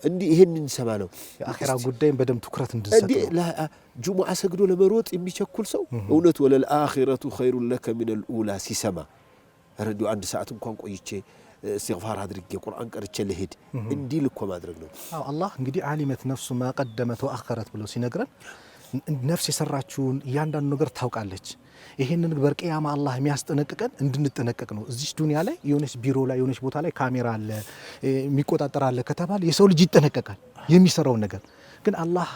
እንዲ ይሄን እንሰማለው
የአኺራ ጉዳይን በደም ትኩረት እንድንሰጥ
ጁሙዓ ሰግዶ ለመሮጥ የሚቸኩል ሰው እውነት ወለልአኺረቱ ኸይሩን ለከ ሚን الأولى ሲሰማ ረዱ አንድ ሰዓት እንኳን ቆይቼ استغفار አድርጌ ቁርአን ቀርቼ ለሄድ እንዲ ልኮ ማድረግ ነው
አላህ እንግዲህ علمت نفس ما قدمت وأخرت ብሎ ሲነግረን ነፍስ የሰራችውን ያንዳንዱ ነገር ታውቃለች ይሄንን በርቂያማ አላህ የሚያስጠነቅቀን እንድንጠነቀቅ ነው እዚህ ዱንያ ላይ የሆነች ቢሮ ላይ የሆነች ቦታ ላይ ካሜራ አለ የሚቆጣጠር አለ ከተባለ የሰው ልጅ ይጠነቀቃል የሚሰራው ነገር ግን አላህ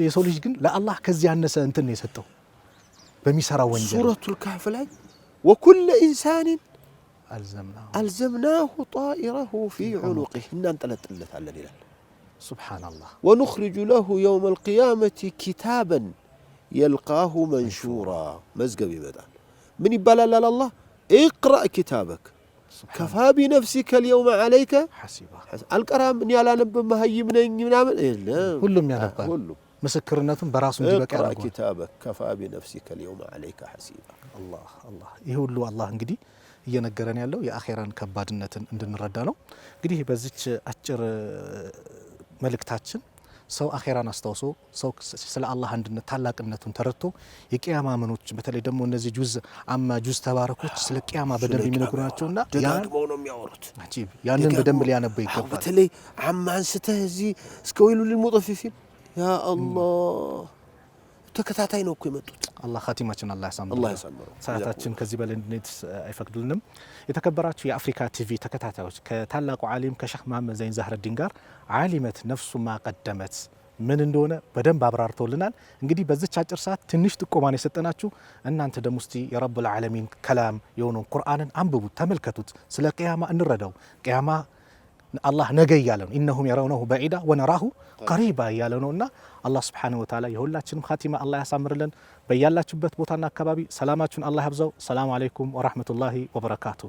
የሰው ልጅ ግን ለአላህ ከዚህ ያነሰ እንትን ነው የሰጠው በሚሰራው ወንጀል
ሱረቱል ካህፍ ላይ وكل انسان الزمناه طائره في عنقه እናንጠለጥለታለን ይላል
سبحان الله
ونخرج له يوم القيامة كتابا يلقاه منشورا مزقب يبدأ من يبالال الله اقرأ كتابك كفى بنفسك اليوم عليك
حسيبا
القرام من يالا نب مهيمن ምናምን
ሁሉም ያነባል ምስክርነቱን በራሱ እንዲበቃ
اقرأ كتابك كفى بنفسك اليوم عليك حسيبا
الله الله ይሄ ሁሉ አላህ እንግዲህ እየነገረን ያለው የአኺራን ከባድነትን እንድንረዳ ነው እንግዲህ በዚች አጭር መልእክታችን ሰው አኺራን አስተውሶ ሰው ስለ አላህ አንድነት ታላቅነቱን ተረድቶ የቂያማ መኖች በተለይ ደግሞ እነዚህ ጁዝ ተባረኮች ስለ ቂያማ በደንብ የሚነግሩ ናቸውና
ደጋግመው ነው
የሚያወሩት።
አጂብ ያንን በደንብ ሊያነበው ይገባል።
በተለይ አማ አንስተህ እዚህ እስከ ወይሉ ለልሙጠፊፊን ያ አላህ ተከታታይ ነው እኮ የመጡት።
አላህ ኻቲማችን አላህ ያሳምረው። ሰዓታችን ከዚህ በላይ እንድንሄድ አይፈቅድልንም። የተከበራችሁ የአፍሪካ ቲቪ ተከታታዮች ከታላቁ ዓሊም ከሼህ መሐመድ ዘይን ዛህረዲን ጋር ዓሊመት ነፍሱ ማቀደመት ምን እንደሆነ በደንብ አብራርተውልናል። እንግዲህ በዚች አጭር ሰዓት ትንሽ ጥቆማን የሰጠናችሁ እናንተ ደግሞ እስቲ የረብል ዓለሚን ከላም የሆነውን ቁርአንን አንብቡት፣ ተመልከቱት፣ ስለ ቂያማ እንረዳው። ቂያማ አላህ ነገ እያለ ነው። ኢነሁም የረውነሁ በዒዳ ወነራሁ ቀሪባ እያለ ነውና አላህ ሱብሓነሁ ወተዓላ የሁላችንም ኻቲማ አላህ ያሳምርልን። በያላችሁበት ቦታና አካባቢ ሰላማችሁን አላህ ያብዛው። ሰላም አለይኩም ወራህመቱላሂ ወበረካቱ።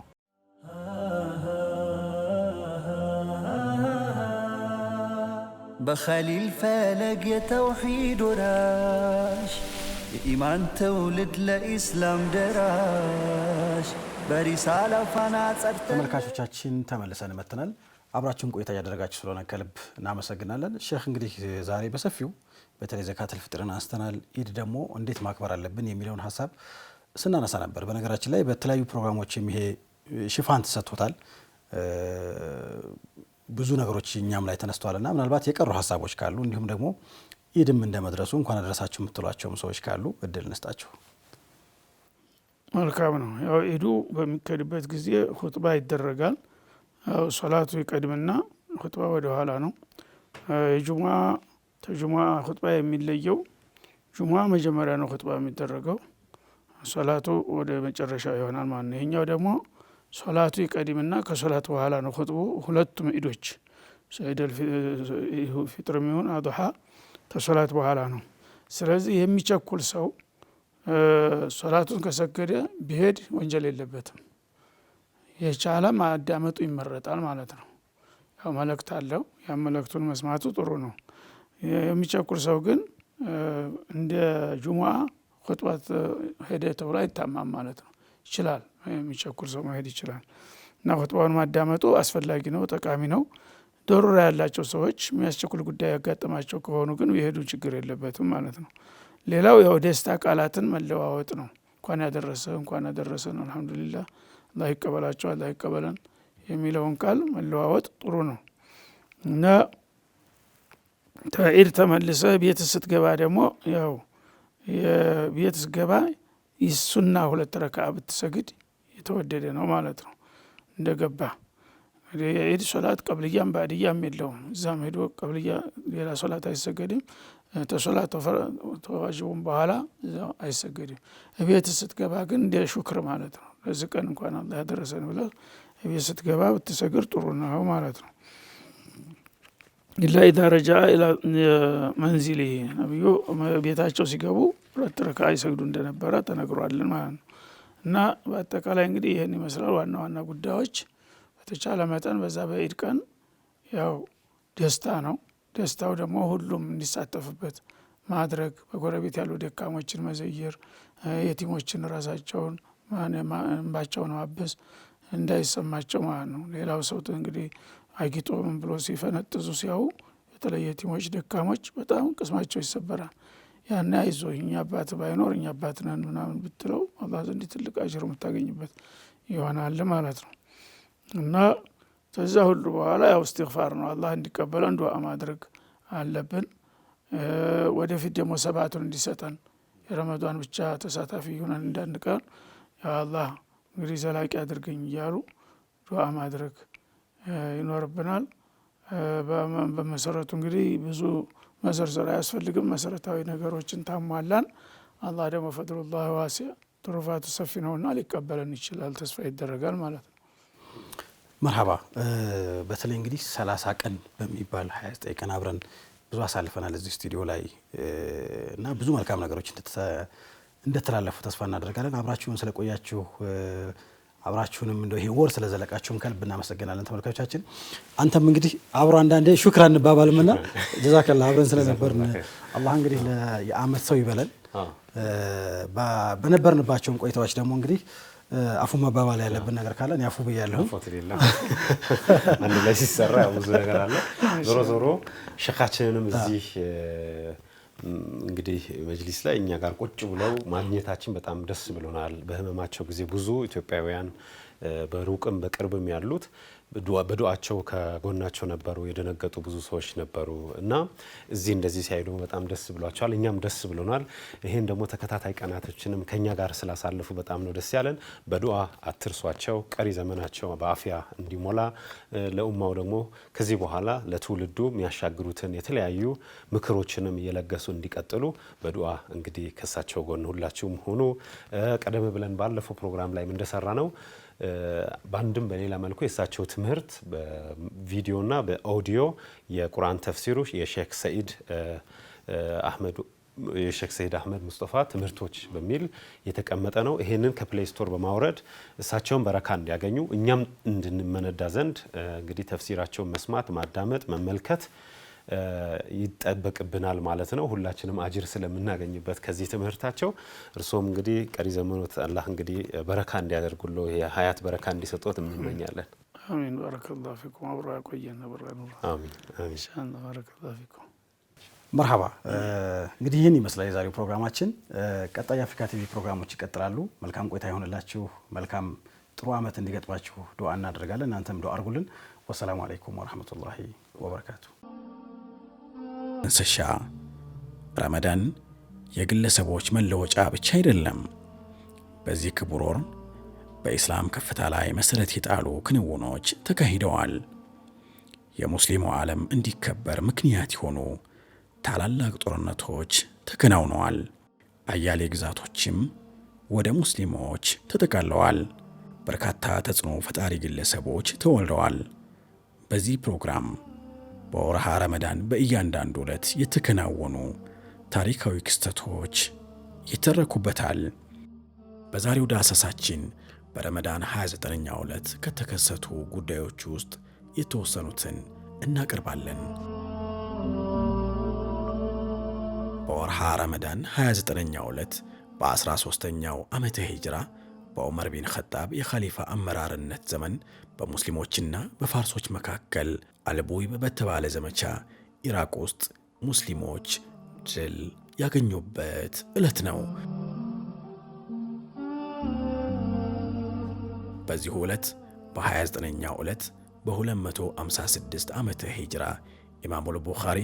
بخليل فلق يا توحيد وراش የኢማን ትውልድ ለኢስላም ደራሽ በሪሳላ ፋና ጸድተን
ተመልካቾቻችን ተመልሰን መጥተናል። አብራችሁን ቆይታ ያደረጋችሁ ስለሆነ ከልብ እናመሰግናለን። ሼህ እንግዲህ ዛሬ በሰፊው በተለይ ዘካተል ፍጥርን አንስተናል። ኢድ ደግሞ እንዴት ማክበር አለብን የሚለውን ሀሳብ ስናነሳ ነበር። በነገራችን ላይ በተለያዩ ፕሮግራሞችም ይሄ ሽፋን ተሰጥቶታል። ብዙ ነገሮች እኛም ላይ ተነስተዋልና ምናልባት የቀሩ ሀሳቦች ካሉ እንዲሁም ደግሞ ኢድም እንደመድረሱ እንኳን አደረሳችሁ የምትሏቸውም ሰዎች ካሉ እድል እንስጣችሁ።
መልካም ነው። ያው ኢዱ በሚከድበት ጊዜ ኹጥባ ይደረጋል። ያው ሶላቱ ይቀድምና ኹጥባ ወደ ኋላ ነው። የጁሙዓ ተጁሙዓ ኹጥባ የሚለየው ጁሙዓ መጀመሪያ ነው ኹጥባ የሚደረገው፣ ሶላቱ ወደ መጨረሻ ይሆናል ማለት ነው። ይሄኛው ደግሞ ሶላቱ ይቀድምና ከሶላት በኋላ ነው ኹጥቡ። ሁለቱም ኢዶች ሰይደል ፊጥር የሚሆን አድሃ ከሶላት በኋላ ነው። ስለዚህ የሚቸኩል ሰው ሶላቱን ከሰገደ ቢሄድ ወንጀል የለበትም። የቻለ ማዳመጡ ይመረጣል ማለት ነው። ያው መልእክት አለው፣ ያ መልእክቱን መስማቱ ጥሩ ነው። የሚቸኩል ሰው ግን እንደ ጁሙዓ ኹጥባት ሄደ ተብሎ አይታማም ማለት ነው። ይችላል፣ የሚቸኩል ሰው መሄድ ይችላል እና ኹጥባውን ማዳመጡ አስፈላጊ ነው፣ ጠቃሚ ነው። ዶሩራ ያላቸው ሰዎች የሚያስቸኩል ጉዳይ ያጋጠማቸው ከሆኑ ግን የሄዱ ችግር የለበትም ማለት ነው። ሌላው ያው ደስታ ቃላትን መለዋወጥ ነው። እንኳን ያደረሰን አልሐምዱሊላህ፣ አላህ ይቀበላቸው፣ አላህ ይቀበለን የሚለውን ቃል መለዋወጥ ጥሩ ነው እና ኢድ ተመልሰ ቤት ስትገባ ደግሞ ያው የቤት ስትገባ ይሱና 2 ረካዓ ብትሰግድ የተወደደ ነው ማለት ነው። እንደገባ የኢድ ሶላት ቀብልያም ባዕድያም የለውም። እዛም ሄዶ ቀብልያ ሌላ ሶላት አይሰገድም። ተሶላት ተዋጅቡም በኋላ አይሰገድም። ቤት ስትገባ ግን እንደ ሹክር ማለት ነው። ለዚህ ቀን እንኳን አላህ ያደረሰን ብለህ ቤት ስትገባ ብትሰግድ ጥሩ ነው ማለት ነው። ኢላ ኢዛ ረጃአ ኢላ መንዚሊ ነብዩ ቤታቸው ሲገቡ 2 ረካዓ ይሰግዱ እንደነበረ ተነግሯልን ማለት ነው። እና በአጠቃላይ እንግዲህ ይህን ይመስላል ዋና ዋና ጉዳዮች። በተቻለ መጠን በዛ በኢድ ቀን ያው ደስታ ነው። ደስታው ደግሞ ሁሉም እንዲሳተፍበት ማድረግ፣ በጎረቤት ያሉ ደካሞችን መዘየር፣ የቲሞችን ራሳቸውን እንባቸውን ማበስ እንዳይሰማቸው ማለት ነው። ሌላው ሰው እንግዲህ አጊጦ ምን ብሎ ሲፈነጥዙ ሲያዩ በተለይ የቲሞች ደካሞች በጣም ቅስማቸው ይሰበራል። ያን አይዞ እኛ አባት ባይኖር እኛ አባት ነን ምናምን ብትለው አላህ ዘንድ ትልቅ አጅር የምታገኝበት ይሆናል ማለት ነው። እና ከዛ ሁሉ በኋላ ያው እስትግፋር ነው። አላህ እንዲቀበለን ዱዓ ማድረግ አለብን። ወደፊት ደግሞ ሰባቱን እንዲሰጠን የረመዷን ብቻ ተሳታፊ ሆነን እንዳንቀር ያ አላህ እንግዲህ ዘላቂ አድርገኝ እያሉ ዱዓ ማድረግ ይኖርብናል። በመሰረቱ እንግዲህ ብዙ መዘርዘር አያስፈልግም። መሰረታዊ ነገሮችን ታሟላን። አላህ ደግሞ ፈድሉላህ ዋሲዕ ትሩፋቱ ሰፊ ነውና ሊቀበለን ይችላል፣ ተስፋ ይደረጋል ማለት ነው።
መርሐባ። በተለይ እንግዲህ 30 ቀን በሚባል 29 ቀን አብረን ብዙ አሳልፈናል እዚህ ስቱዲዮ ላይ እና ብዙ መልካም ነገሮች እንደተላለፉ ተስፋ እናደርጋለን። አብራችሁን ስለቆያችሁ አብራችሁንም እንደው ይሄ ወር ስለዘለቃችሁም ከልብ እናመሰግናለን ተመልካቾቻችን። አንተም እንግዲህ አብሮ አንዳንዴ ሹክራን እንባባልምና ጀዛከላህ አብረን ስለነበርን አላህ እንግዲህ የአመት ሰው ይበለን። በነበርንባቸውም ቆይታዎች ደግሞ እንግዲህ አፉ መባባል ያለብን ነገር ካለን ያፉ ብያለሁ።
አንድ ላይ ሲሰራ ብዙ ነገር አለ። ዞሮ ዞሮ ሸኻችንንም እዚህ እንግዲህ መጅሊስ ላይ እኛ ጋር ቁጭ ብለው ማግኘታችን በጣም ደስ ብሎናል። በህመማቸው ጊዜ ብዙ ኢትዮጵያውያን በሩቅም በቅርብም ያሉት በዱዓቸው ከጎናቸው ነበሩ። የደነገጡ ብዙ ሰዎች ነበሩ እና እዚህ እንደዚህ ሲያይሉ በጣም ደስ ብሏቸዋል። እኛም ደስ ብሎናል። ይሄን ደግሞ ተከታታይ ቀናቶችንም ከኛ ጋር ስላሳለፉ በጣም ነው ደስ ያለን። በዱዓ አትርሷቸው። ቀሪ ዘመናቸው በአፊያ እንዲሞላ ለኡማው ደግሞ ከዚህ በኋላ ለትውልዱ የሚያሻግሩትን የተለያዩ ምክሮችንም እየለገሱ እንዲቀጥሉ በዱዓ እንግዲህ ከሳቸው ጎን ሁላችሁም ሆኑ። ቀደም ብለን ባለፈው ፕሮግራም ላይ እንደሰራ ነው ባንድም በሌላ መልኩ የሳቸው ትምህርት በቪዲዮና በኦዲዮ የቁርአን ተፍሲሩ የሼክ ሰኢድ አህመድ ሙስጠፋ ትምህርቶች በሚል የተቀመጠ ነው። ይሄንን ከፕሌይ ስቶር በማውረድ እሳቸውን በረካ እንዲያገኙ እኛም እንድንመነዳ ዘንድ እንግዲህ ተፍሲራቸውን መስማት፣ ማዳመጥ፣ መመልከት ይጠበቅብናል ማለት ነው። ሁላችንም አጅር ስለምናገኝበት ከዚህ ትምህርታቸው እርሶም እንግዲህ ቀሪ ዘመኖት አላህ እንግዲህ በረካ እንዲያደርጉሎ የሀያት በረካ እንዲሰጡት እንመኛለን።
አሚን። ባረከላሁ ፊኩም። አብሮ ያቆየን ነበር ነው።
አሚን አሚን።
ኢንሻአላህ ባረከላሁ ፊኩም።
መርሐባ። እንግዲህ ይህን ይመስላል የዛሬው ፕሮግራማችን። ቀጣይ የአፍሪካ ቲቪ ፕሮግራሞች ይቀጥላሉ። መልካም ቆይታ ይሆንላችሁ። መልካም ጥሩ አመት እንዲገጥማችሁ ዱዓ እናደርጋለን። እናንተም ዱዓ አድርጉልን። ወሰላሙ አለይኩም ወራህመቱላሂ ወበረካቱ። እንስሻ ረመዳን የግለሰቦች መለወጫ ብቻ አይደለም። በዚህ ክቡር ወር በኢስላም ከፍታ ላይ መሰረት የጣሉ ክንውኖች ተካሂደዋል። የሙስሊሙ ዓለም እንዲከበር ምክንያት የሆኑ ታላላቅ ጦርነቶች ተከናውነዋል። አያሌ ግዛቶችም ወደ ሙስሊሞች ተጠቃለዋል። በርካታ ተጽዕኖ ፈጣሪ ግለሰቦች ተወልደዋል። በዚህ ፕሮግራም በወርሃ ረመዳን በእያንዳንዱ ዕለት የተከናወኑ ታሪካዊ ክስተቶች ይተረኩበታል። በዛሬው ዳሰሳችን በረመዳን 29ኛው ዕለት ከተከሰቱ ጉዳዮች ውስጥ የተወሰኑትን እናቀርባለን። በወርሃ ረመዳን 29ኛው ዕለት በ13ኛው ዓመተ ሂጅራ በዑመር ቢን ኸጣብ የኸሊፋ አመራርነት ዘመን በሙስሊሞችና በፋርሶች መካከል አልቡይብ በተባለ ዘመቻ ኢራቅ ውስጥ ሙስሊሞች ድል ያገኙበት ዕለት ነው። በዚሁ ዕለት በ29ኛው ዕለት በ256 ዓመተ ሂጅራ ኢማሙል ቡኻሪ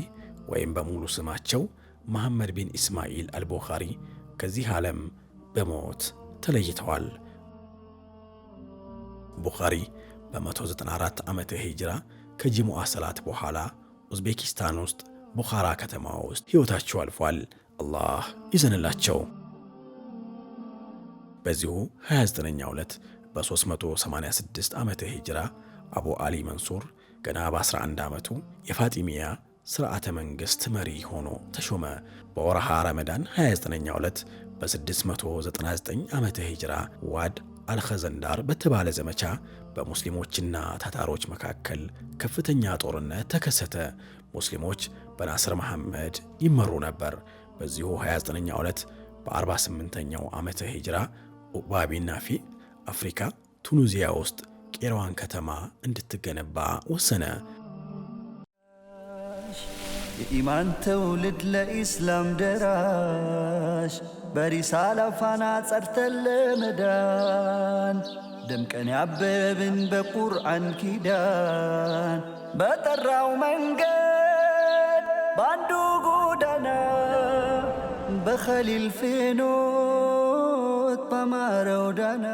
ወይም በሙሉ ስማቸው መሐመድ ቢን ኢስማኤል አልቡኻሪ ከዚህ ዓለም በሞት ተለይተዋል። ቡኻሪ በ194 ዓመተ ሂጅራ ከጅሙዓ ሰላት በኋላ ኡዝቤኪስታን ውስጥ ቡኻራ ከተማ ውስጥ ሕይወታቸው አልፏል። አላህ ይዘንላቸው። በዚሁ 29ኛው ዕለት በ386 ዓመተ ሂጅራ አቡ አሊ መንሱር ገና በ11 ዓመቱ የፋጢሚያ ሥርዓተ መንግሥት መሪ ሆኖ ተሾመ። በወርሃ ረመዳን 29ኛው ዕለት በ699 ዓመተ ሂጅራ ዋድ አልኸዘንዳር በተባለ ዘመቻ በሙስሊሞችና ታታሮች መካከል ከፍተኛ ጦርነት ተከሰተ። ሙስሊሞች በናስር መሐመድ ይመሩ ነበር። በዚሁ 29ኛው ዕለት በ48ኛው ዓመተ ሂጅራ ኡቅባ ቢን ናፊ አፍሪካ ቱኒዚያ ውስጥ ቄራዋን ከተማ እንድትገነባ ወሰነ።
የኢማን ትውልድ ለኢስላም ደራሽ በሪሳላ ፋና ጸርተን ለመዳን ደምቀን ያበብን በቁርአን ኪዳን በጠራው መንገድ ባንዱ ጎዳና በኸሊል ፌኖት በማረው ዳና